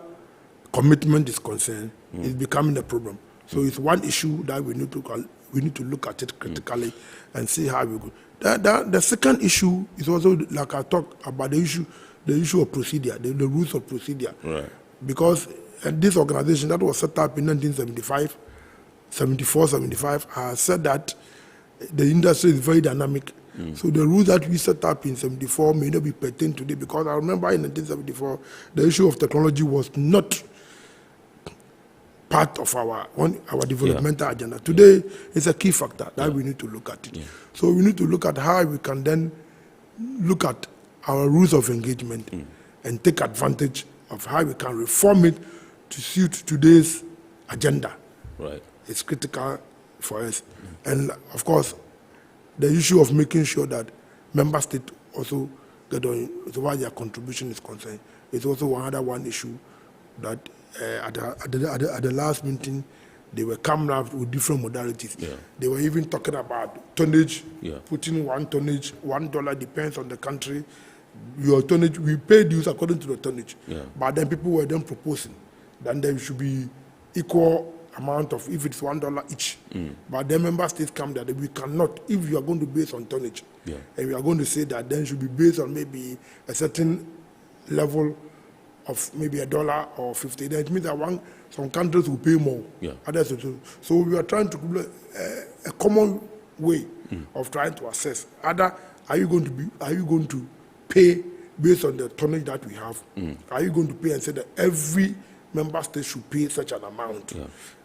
S12: commitment is concerned, it's becoming a problem. So it's one issue that we need to we need to look at it critically and see how we go. The second issue is also, like I talked about, the issue of procedure, the rules of procedure.
S1: Right.
S12: Because this organization that was set up in 1975, has said that the industry is very dynamic. So the rules that we set up in 74 may not be pertinent today, because I remember in 1974, the issue of technology was not part of our developmental agenda. Today, it's a key factor that we need to look at it. So we need to look at how we can then look at our rules of engagement and take advantage of how we can reform it to suit today's agenda.
S1: Right.
S12: It's critical for us. And of course, the issue of making sure that member states also get on, as far as their contribution is concerned, is also one issue that at the last meeting, they were coming up with different modalities. They were even talking about tonnage, putting one tonnage, $1 depends on the country. Your tonnage, we pay dues according to the tonnage. But then people were then proposing that there should be equal amount of, if it's $1 each. But then member states come that we cannot, if you are going to base on tonnage, and we are going to say that then should be based on maybe a certain level of maybe $1 or 50. Then it means that some countries will pay more. Others will. So we are trying to a common way of trying to assess. Are you going to pay based on the tonnage that we have? Are you going to pay and say that every member state should pay such an amount?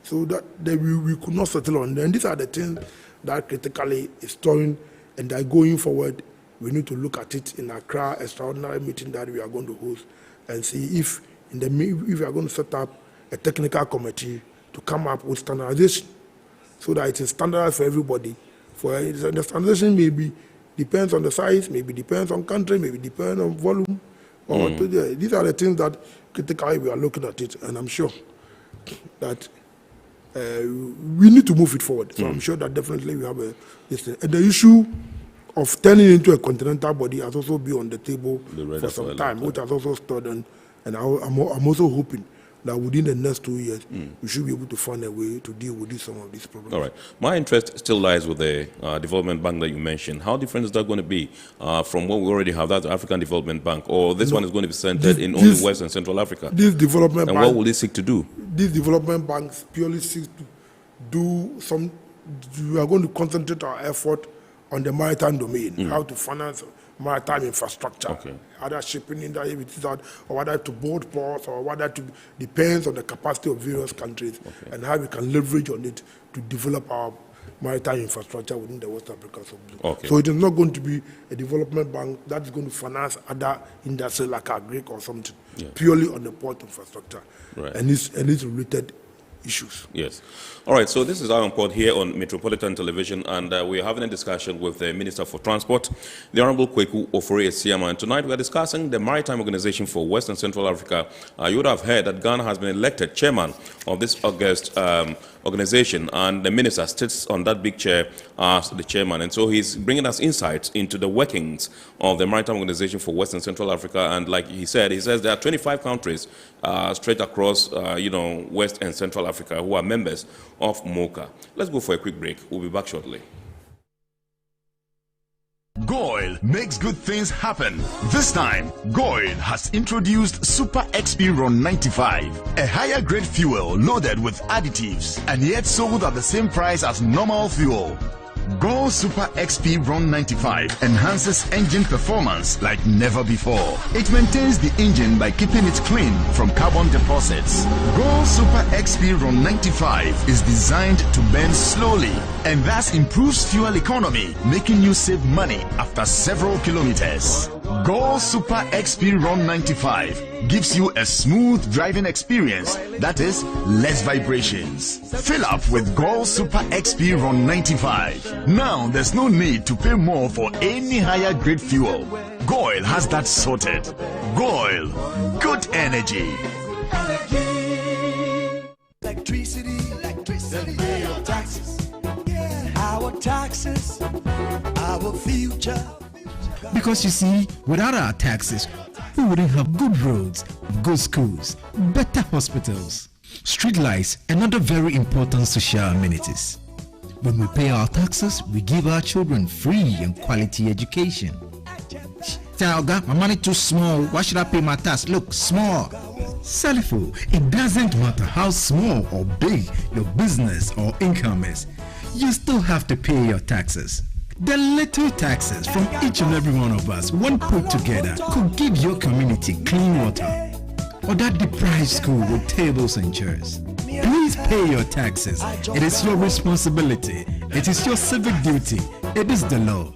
S12: So that we could not settle on. And these are the things that critically is stirring, and that going forward, we need to look at it in Accra extraordinary meeting that we are going to host, and see if we are going to set up a technical committee to come up with standardization, so that it is standardized for everybody. For the standardization maybe depends on the size, maybe depends on country, maybe depends on volume. These are the things that critically we are looking at it, and I'm sure that we need to move it forward. So I'm sure that definitely we have this thing. And the issue of turning into a continental body has also been on the table for some time, which has also stood on, and I'm also hoping that within the next 2 years, we should be able to find a way to deal with some of these problems.
S1: All right. My interest still lies with the development bank that you mentioned. How different is that going to be from what we already have, that African Development Bank, or this one is going to be centered in only West and Central Africa?
S12: This development bank,
S1: what will it seek to do?
S12: These development banks purely seek to do some. We are going to concentrate our effort on the maritime domain, how to finance maritime infrastructure, either shipping in that, or whether to board ports, or whether to depends on the capacity of various countries, and how we can leverage on it to develop our maritime infrastructure within the West African sub-region. So it is not going to be a development bank that is going to finance other industry like agric or something, purely on the port infrastructure and its related issues.
S1: Yes. All right, so this is our report here on Metropolitan Television, and we're having a discussion with the Minister for Transport, the Honorable Kweku Ofori-Esiama. And tonight we are discussing the Maritime Organization for West and Central Africa. You would have heard that Ghana has been elected chairman of this August organization, and the minister sits on that big chair as the chairman. And so he's bringing us insights into the workings of the Maritime Organization for West and Central Africa. And like he says there are 25 countries straight across, West and Central Africa who are members of MOWCA. Let's go for a quick break. We'll be back shortly.
S11: Goil makes good things happen. This time, Goil has introduced Super XP Ron 95, a higher grade fuel loaded with additives and yet sold at the same price as normal fuel. Goil Super XP Ron 95 enhances engine performance like never before. It maintains the engine by keeping it clean from carbon deposits. Goil Super XP Ron 95 is designed to burn slowly and thus improves fuel economy, making you save money after several kilometers. Goil Super XP Ron 95 gives you a smooth driving experience, that is, less vibrations. Fill up with Goil Super XP Ron 95. Now there's no need to pay more for any higher grade fuel. Goil has that sorted. Goil, good energy.
S3: Electricity, then pay your taxes. Our taxes, our future.
S5: Because you see, without our taxes, we wouldn't have good roads, good schools, better hospitals, street lights, and other very important social amenities. When we pay our taxes, we give our children free and quality education. Talga, my money too small. Why should I pay my tax? Look, small. Salifo, it doesn't matter how small or big your business or income is. You still have to pay your taxes. The little taxes from each and every one of us, when put together, could give your community clean water or that deprived school with tables and chairs. Please pay your taxes. It is your responsibility. It is your civic duty. It is the law.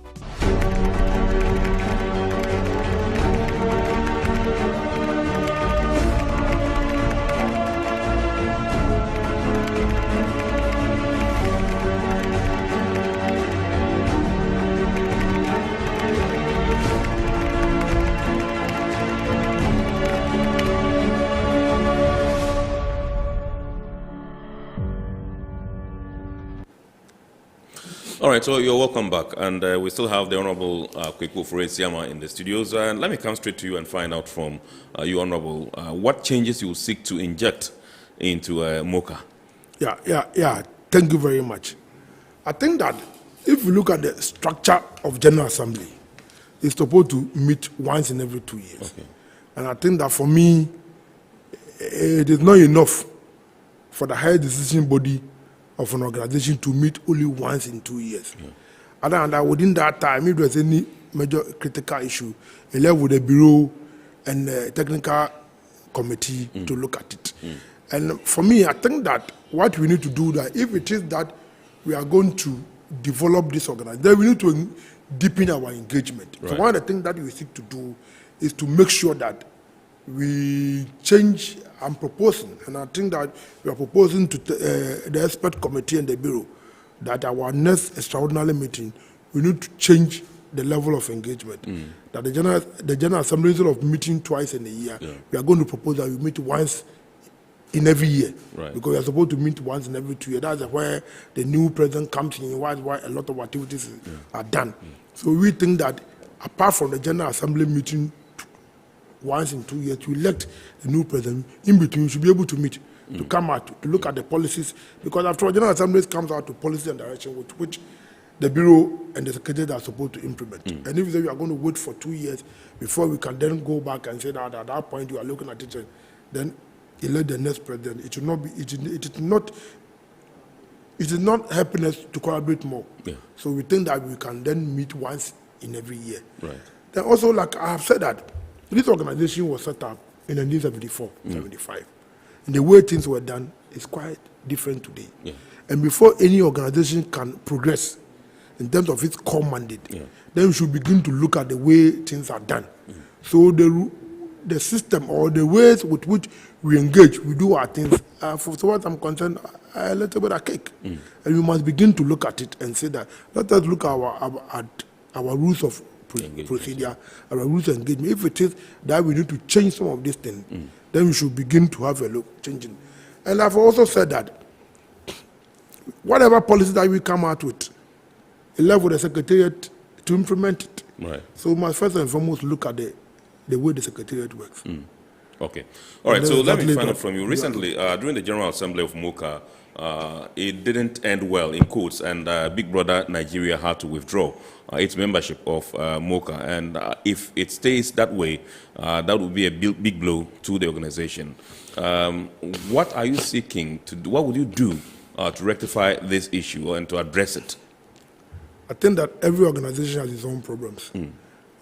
S1: All right, so you're welcome back, and we still have the Honorable Kweku Ofori-Esiama in the studios. And let me come straight to you and find out from you, Honorable, what changes you will seek to inject into MOWCA.
S12: Yeah. Thank you very much. I think that if you look at the structure of General Assembly, it's supposed to meet once in every 2 years.
S1: Okay.
S12: And I think that for me, it is not enough for the higher decision body of an organization to meet only once in 2 years.
S1: Yeah.
S12: Other than that, within that time, if there's any major critical issue, a level with the bureau and the technical committee to look at it. And for me, I think that what we need to do, that if it is that we are going to develop this organization, then we need to deepen our engagement.
S1: Right.
S12: So one of the things that we seek to do is to make sure that we change. I'm proposing, and I think that we are proposing to the expert committee and the bureau that our next extraordinary meeting, we need to change the level of engagement. That the General Assembly, instead of meeting twice in a year, we are going to propose that we meet once in every year.
S1: Right.
S12: Because we are supposed to meet once in every 2 years. That's where the new president comes in, why a lot of activities are done. So we think that apart from the General Assembly meeting once in 2 years, to elect the new president, in between, you should be able to meet, to come out, to look at the policies. Because after all, General Assembly comes out to policy and direction with which the bureau and the secretary are supposed to implement. And if we are going to wait for 2 years before we can then go back and say that at that point you are looking at it, then elect the next president. It should not be. It is not helping us to collaborate more.
S1: Yeah.
S12: So we think that we can then meet once in every year.
S1: Right.
S12: Then also, like I have said, that this organization was set up in 1974, 75. And the way things were done is quite different today.
S1: Yeah.
S12: And before any organization can progress in terms of its core mandate, then we should begin to look at the way things are done. So the system or the ways with which we engage, we do our things, for so what I'm concerned, a little bit of cake. And we must begin to look at it and say that, let us look at our rules of procedure, our rules of engagement. If it is that we need to change some of these things, then we should begin to have a look changing. And I've also said that whatever policy that we come out with, left with the Secretariat to implement it.
S1: Right.
S12: So we must first and foremost look at the way the Secretariat works.
S1: Okay. All right,
S12: And
S1: so
S12: then
S1: let me
S12: exactly
S1: find out
S12: that-
S1: from you. Recently, during the General Assembly of MOWCA, it didn't end well, in quotes, and Big Brother Nigeria had to withdraw its membership of MOWCA. And if it stays that way, that would be a big blow to the organization. What are you seeking to do? What would you do to rectify this issue and to address it?
S12: I think that every organization has its own problems.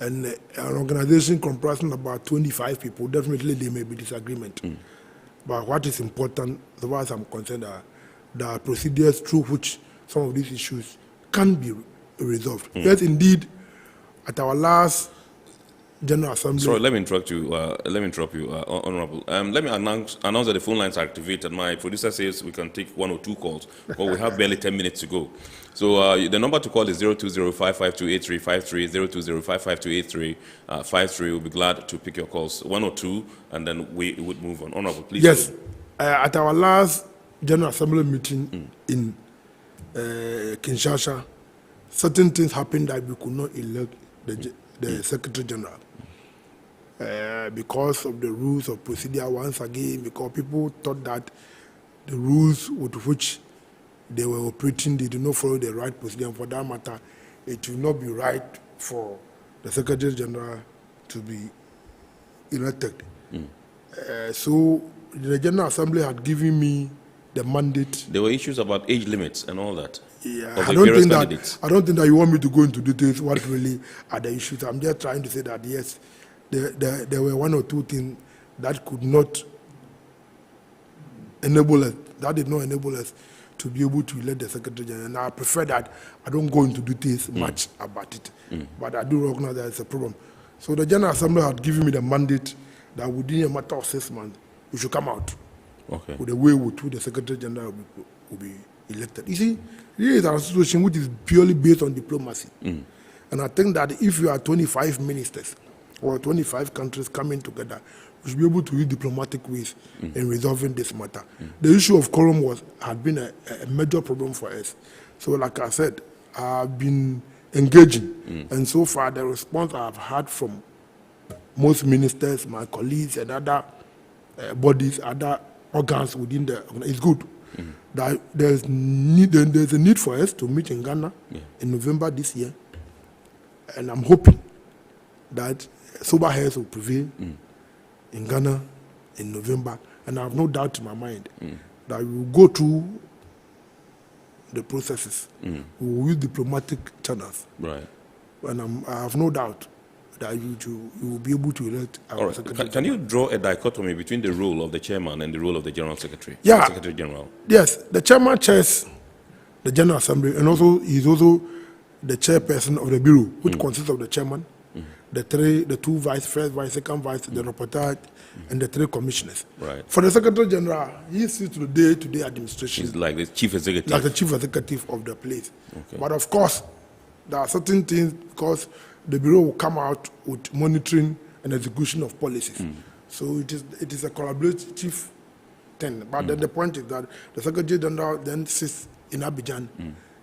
S12: And an organization comprising about 25 people, definitely there may be disagreement. But what is important, as far as I'm concerned, are the procedures through which some of these issues can be resolved. Yes, indeed, at our last General Assembly...
S1: Sorry, let me interrupt you, Honorable. Let me announce that the phone lines are activated. My producer says we can take 1 or 2 calls, but we have barely 10 minutes to go. So the number to call is 020-552-8353, 020-552-8353. We'll be glad to pick your calls, 1 or 2, and then we would move on. Honorable, please.
S12: Yes, at our last General Assembly meeting in Kinshasa, certain things happened that we could not elect the Secretary General. Because of the rules of procedure, once again, because people thought that the rules with which they were operating, they did not follow the right procedure. And for that matter, it will not be right for the Secretary General to be elected. So the General Assembly had given me the mandate.
S1: There were issues about age limits and all that.
S12: Yeah,
S1: of
S12: I
S1: the
S12: don't
S1: various
S12: think
S1: candidates.
S12: that. I don't think that you want me to go into details what really are the issues. I'm just trying to say that yes, there were one or two things that could not enable us. That did not enable us to be able to elect the Secretary General. And I prefer that I don't go into details much about it. But I do recognize that it's a problem. So the General Assembly had given me the mandate that within a matter of 6 months, we should come out with the way with which the Secretary General will be elected. You see, here is a situation which is purely based on diplomacy. And I think that if you are 25 ministers or 25 countries coming together, we should be able to use diplomatic ways in resolving this matter. The issue of quorum had been a major problem for us. So like I said, I've been engaging. And so far, the response I've had from most ministers, my colleagues, and other bodies, other organs within the organization is good. That there's a need for us to meet in Ghana in November this year. And I'm hoping that sober heads will prevail in Ghana in November. And I have no doubt in my mind that we will go through the processes. We will use diplomatic channels.
S1: Right.
S12: And I have no doubt that you will be able to elect our Secretary.
S1: Can you draw a dichotomy between the role of the chairman and the role of the General Secretary?
S12: Yeah.
S1: Secretary General.
S12: Yes, the chairman chairs the General Assembly, and also he's also the chairperson of the bureau, which consists of the chairman, the two vice, first vice, second vice, the rapporteur, and the 3 commissioners.
S1: Right.
S12: For the Secretary General, he sits to the day-to-day administration.
S1: He's like the chief executive.
S12: Like the chief executive of the place. But of course, there are certain things because the bureau will come out with monitoring and execution of policies. So it is a collaborative thing. But then the point is that the Secretary General then sits in Abidjan.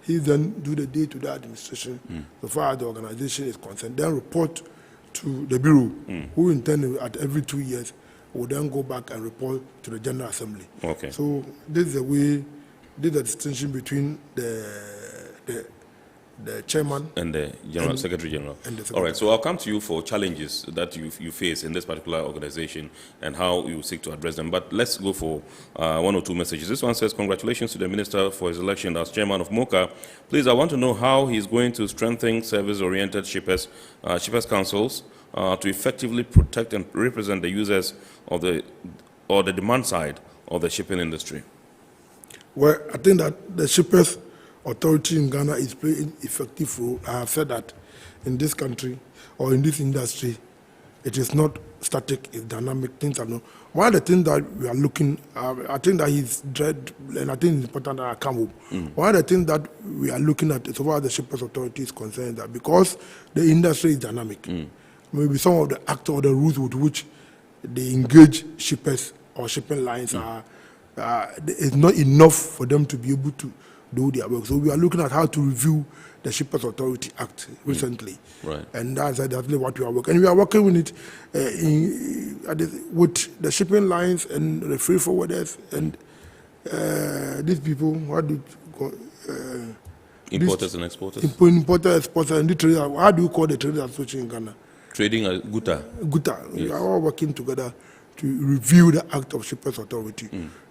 S12: He then do the day-to-day administration so far as the organization is concerned, then report to the bureau, who in turn at every 2 years will then go back and report to the General Assembly. So this is the way, this is the distinction between the chairman
S1: and the Secretary General. All right, so I'll come to you for challenges that you face in this particular organization and how you seek to address them. But let's go for 1 or 2 messages. This one says, congratulations to the Minister for his election as chairman of MOWCA. Please, I want to know how he's going to strengthen service-oriented shippers councils to effectively protect and represent the users of the demand side of the shipping industry.
S12: Well, I think that the shippers Authority in Ghana is playing effective role. I have said that in this country or in this industry, it is not static, it's dynamic. Things are not. One of the things that we are looking, I think that he's dread, and I think it's important that I come home. One of the things that we are looking at, as far as the Shippers Authority is concerned, that because the industry is dynamic, maybe some of the acts or the rules with which they engage shippers or shipping lines is not enough for them to be able to do their work. So we are looking at how to review the Shippers Authority Act recently. And that's exactly what we are working. And we are working with it with the shipping lines and the freight forwarders and these people, what do you call
S1: importers and exporters?
S12: Importers, exporters, and the traders. How do you call the traders association in Ghana?
S1: Trading Guta.
S12: Guta. Yes. We are all working together to review the Act of Shippers Authority.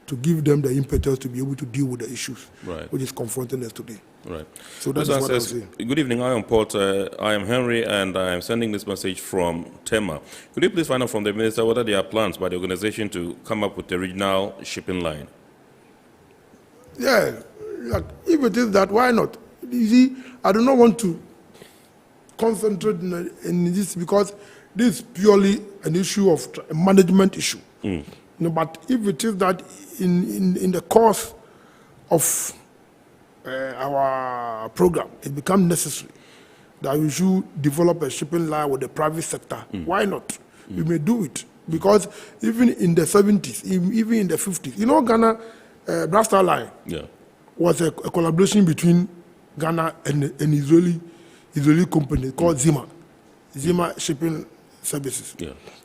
S12: To give them the impetus to be able to deal with the issues which is confronting us today.
S1: Right.
S12: So that's what I'm saying.
S1: Good evening, I am Port. I am Henry, and I am sending this message from Tema. Could you please find out from the Minister whether there are plans by the organization to come up with a regional shipping line?
S12: Yeah, like, if it is that, why not? You see, I do not want to concentrate in this because this is purely an issue of a management issue. No, but if it is that in the course of our program, it becomes necessary that we should develop a shipping line with the private sector, why not? We may do it. Because even in the 70s, even in the 50s, you know, Ghana Blaster Line was a collaboration between Ghana and an Israeli company called Zima Shipping Services.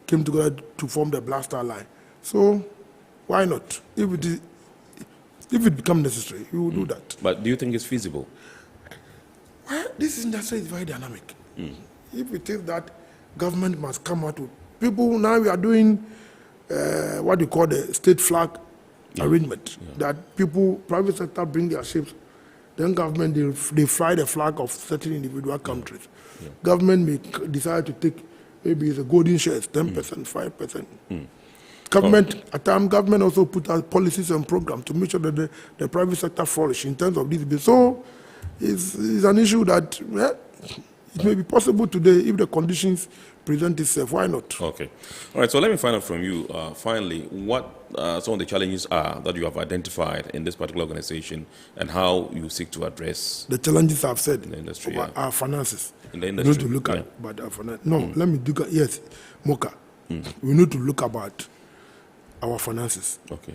S12: Came together to form the Blaster Line. So, why not? If it is, If it becomes necessary, we will do that.
S1: But do you think it's feasible?
S12: Well, this industry is very dynamic. If it is that government must come out with people, now we are doing what they call the state flag arrangement, that people, private sector bring their ships, then government, they fly the flag of certain individual countries. Government may decide to take, maybe it's a golden shares, 10%, 5%. Government, at times, government also put out policies and programs to make sure that the private sector flourish in terms of this. So it's an issue that it may be possible today if the conditions present itself. Why not?
S1: Okay. All right, so let me find out from you, finally, what some of the challenges are that you have identified in this particular organization and how you seek to address
S12: the challenges I've said
S1: in the industry,
S12: our finances.
S1: In the industry.
S12: We need to look at but our finance. No, let me do yes, MOWCA. We need to look about our finances.
S1: Okay.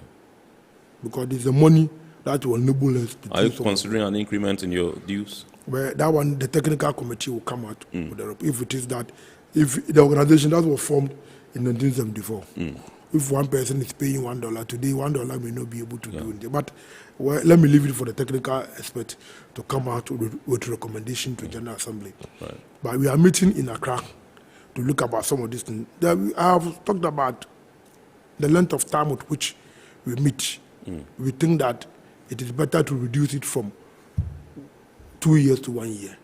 S12: Because there's the money that will enable us to
S1: Are you considering an increment in your dues?
S12: Well, that one, the technical committee will come out with the, if it is that, if the organization that was formed in 1974, if one person is paying $1 today, $1 may not be able to do it. But well, let me leave it for the technical expert to come out with recommendation to General Assembly.
S1: Right.
S12: But we are meeting in Accra to look about some of these things. I have talked about the length of time with which we meet. We think that it is better to reduce it from 2 years to 1 year.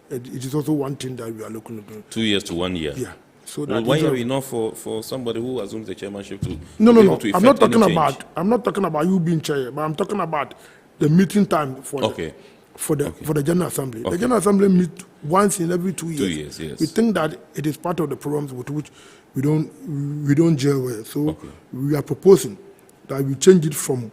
S12: It is also one thing that we are looking at.
S1: 2 years to 1 year?
S12: Yeah. So
S1: well,
S12: that
S1: 1 year enough for somebody who assumes the chairmanship to
S12: No.
S1: to
S12: I'm not
S1: effect any
S12: talking
S1: change?
S12: I'm not talking about you being chair, but I'm talking about the meeting time for the General Assembly. The General Assembly meet once in every 2 years.
S1: 2 years, yes.
S12: We think that it is part of the programs with which we don't gel well. So we are proposing that we change it from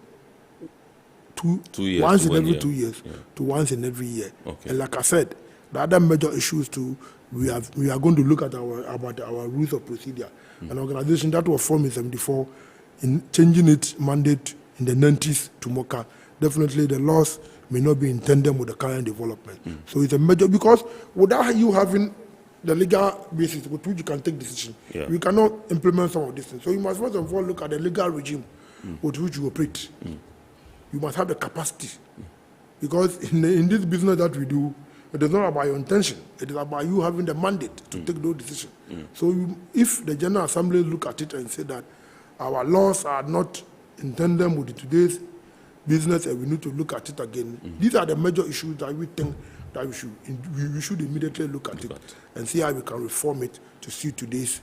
S12: 2 years once in every 2 years to once in every year. And like I said, the other major issues too, we are going to look at our rules of procedure. An organization that was formed in 74, in changing its mandate in the 90s to MOWCA, definitely the laws may not be in tandem with the current development. So it's a major, because without you having the legal basis with which you can take decision, you cannot implement some of these things. So you must first of all look at the legal regime with which you operate. You must have the capacity. Because in this business that we do, it is not about your intention. It is about you having the mandate to take those decisions. So if the General Assembly look at it and say that our laws are not in tandem with today's business and we need to look at it again, these are the major issues that we think that we should immediately look at it and see how we can reform it to suit today's.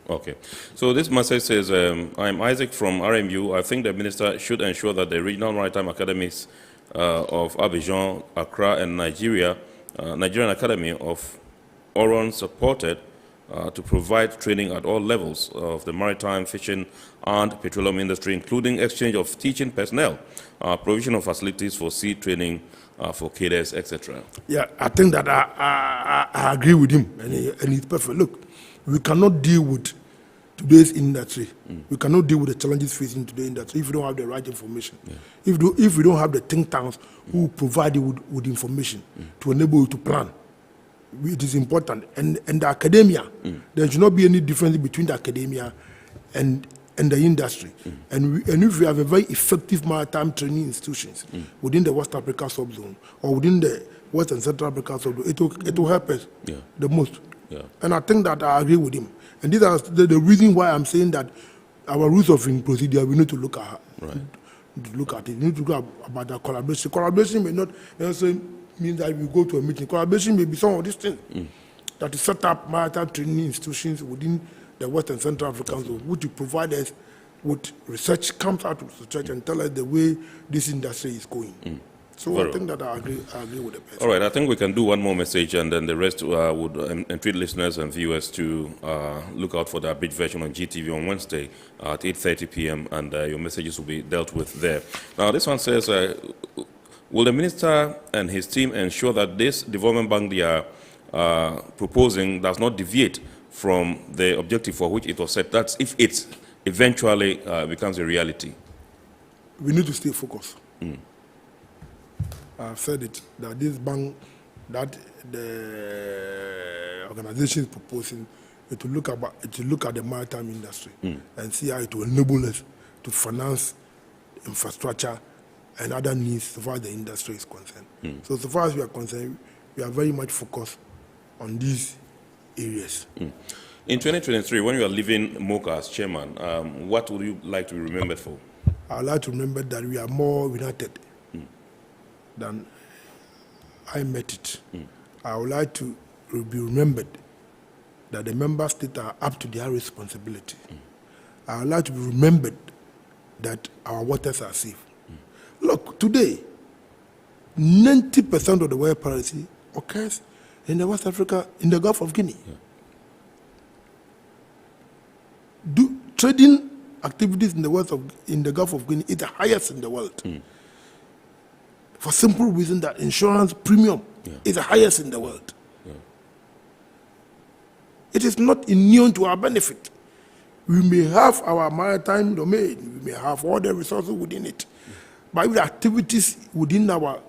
S1: Okay. So this message says, I'm Isaac from RMU. I think the minister should ensure that the regional maritime academies of Abidjan, Accra, and Nigerian Academy of Oron supported to provide training at all levels of the maritime, fishing, and petroleum industry, including exchange of teaching personnel, provision of facilities for sea training for cadets, etc.
S12: Yeah, I think that I agree with him, and it's perfect. Look, we cannot deal with today's industry. We cannot deal with the challenges facing today's industry if we don't have the right information. If we don't have the think tanks who provide you with information to enable you to plan, it is important. And the academia, there should not be any difference between the academia and the industry. And if we have a very effective maritime training institutions within the West Africa subzone or within the West and Central Africa subzone, it will help us the most. And I think that I agree with him. And these are the reason why I'm saying that our rules of procedure, we need to look at it. We need to look about the collaboration. Collaboration may not necessarily mean that we go to a meeting. Collaboration may be some of these things that is set up maritime training institutions within the West and Central African zone, which will provide us with research, comes out with research and tell us the way this industry is going. So
S1: Very
S12: I think that I agree with the person.
S1: All right, I think we can do one more message, and then the rest would entreat listeners and viewers to look out for the abridged version on GTV on Wednesday at 8:30 p.m., and your messages will be dealt with there. Now, this one says, will the minister and his team ensure that this development bank they are proposing does not deviate from the objective for which it was set? That's if it eventually becomes a reality.
S12: We need to stay focused. I've said it, that this bank that the organization is proposing, it will look at the maritime industry and see how it will enable us to finance infrastructure, and other needs so far as the industry is concerned. So far as we are concerned, we are very much focused on these areas.
S1: In 2023, when you are leaving MOWCA as chairman, what would you like to be remembered for?
S12: I would like to remember that we are more united than I met it. I would like to be remembered that the member states are up to their responsibility. I would like to be remembered that our waters are safe. Look, today, 90% of the oil piracy occurs in the West Africa, in the Gulf of Guinea. Trading activities in the Gulf of Guinea is the highest in the world. For simple reason that insurance premium is the highest in the world. It is not immune to our benefit. We may have our maritime domain, we may have all the resources within it, but if the activities within our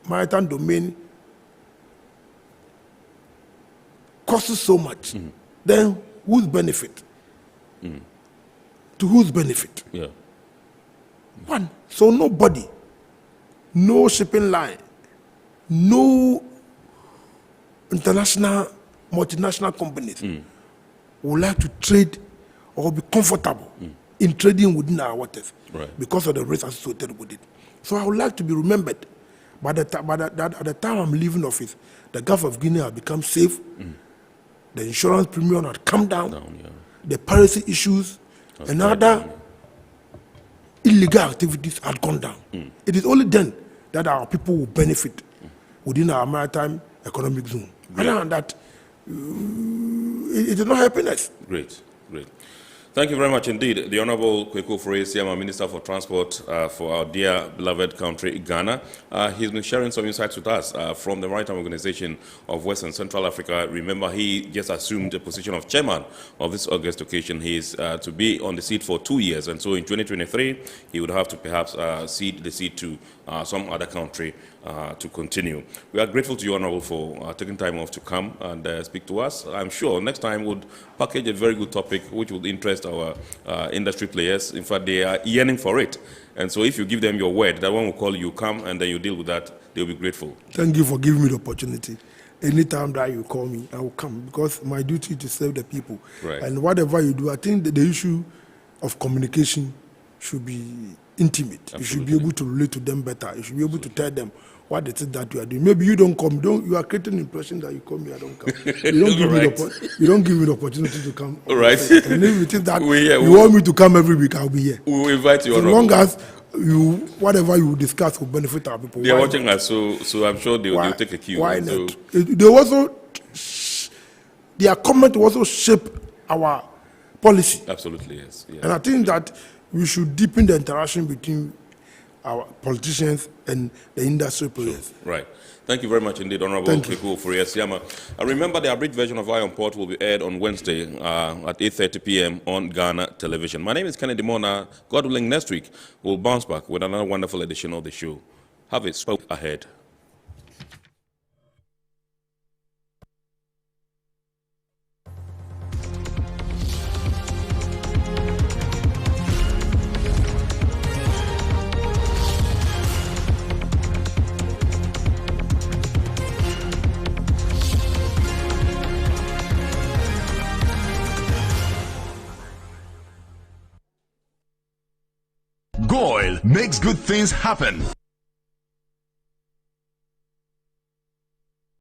S12: maritime domain costs so much, then whose benefit? To whose benefit? One. So nobody, no shipping line, no international, multinational companies would like to trade or be comfortable in trading within our waters because of the risks associated with it. So I would like to be remembered at the time I'm leaving office, the Gulf of Guinea has become safe, the insurance premium had come down, the piracy issues and other illegal activities had gone down. It is only then that our people will benefit within our maritime economic zone. Other than that, it is not helping us.
S1: Great. Thank you very much indeed. The Honorable Kweku Ofori-Asiamah, Minister for Transport for our dear beloved country, Ghana. He's been sharing some insights with us from the Maritime Organization of West and Central Africa. Remember, he just assumed the position of chairman of this August occasion. He is to be on the seat for 2 years, and so in 2023, he would have to perhaps cede the seat to some other country to continue. We are grateful to you, Honorable, for taking time off to come and speak to us. I'm sure next time we'll package a very good topic which will interest our industry players. In fact, they are yearning for it. And so if you give them your word, that one will call you, come, and then you deal with that, they'll be grateful.
S12: Thank you for giving me the opportunity. Anytime that you call me, I will come, because my duty is to serve the people. And whatever you do, I think that the issue of communication should be intimate. Absolutely. You should be able to relate to them better. You should be able to tell them what it is that you are doing. Maybe you don't come. You are creating an impression that you come here, I don't come. You don't give me the opportunity to come.
S1: Right.
S12: And if it is that you want me to come every week, I'll be here.
S1: We will invite you.
S12: As long as whatever you discuss will benefit our people.
S1: They are watching us, so I'm sure they'll take a cue.
S12: Why not? They also, their comment will also shape our policy.
S1: Absolutely, yes.
S12: And I think that we should deepen the interaction between our politicians and the industry players.
S1: Right. Thank you very much indeed, Honorable Kweku Ofori-Asiamah. And remember, the abridged version of Iron Port will be aired on Wednesday at 8:30 p.m. on Ghana Television. My name is Kennedy Mona. God willing, next week we'll bounce back with another wonderful edition of the show. Have it spoke ahead.
S11: Goil makes good things happen.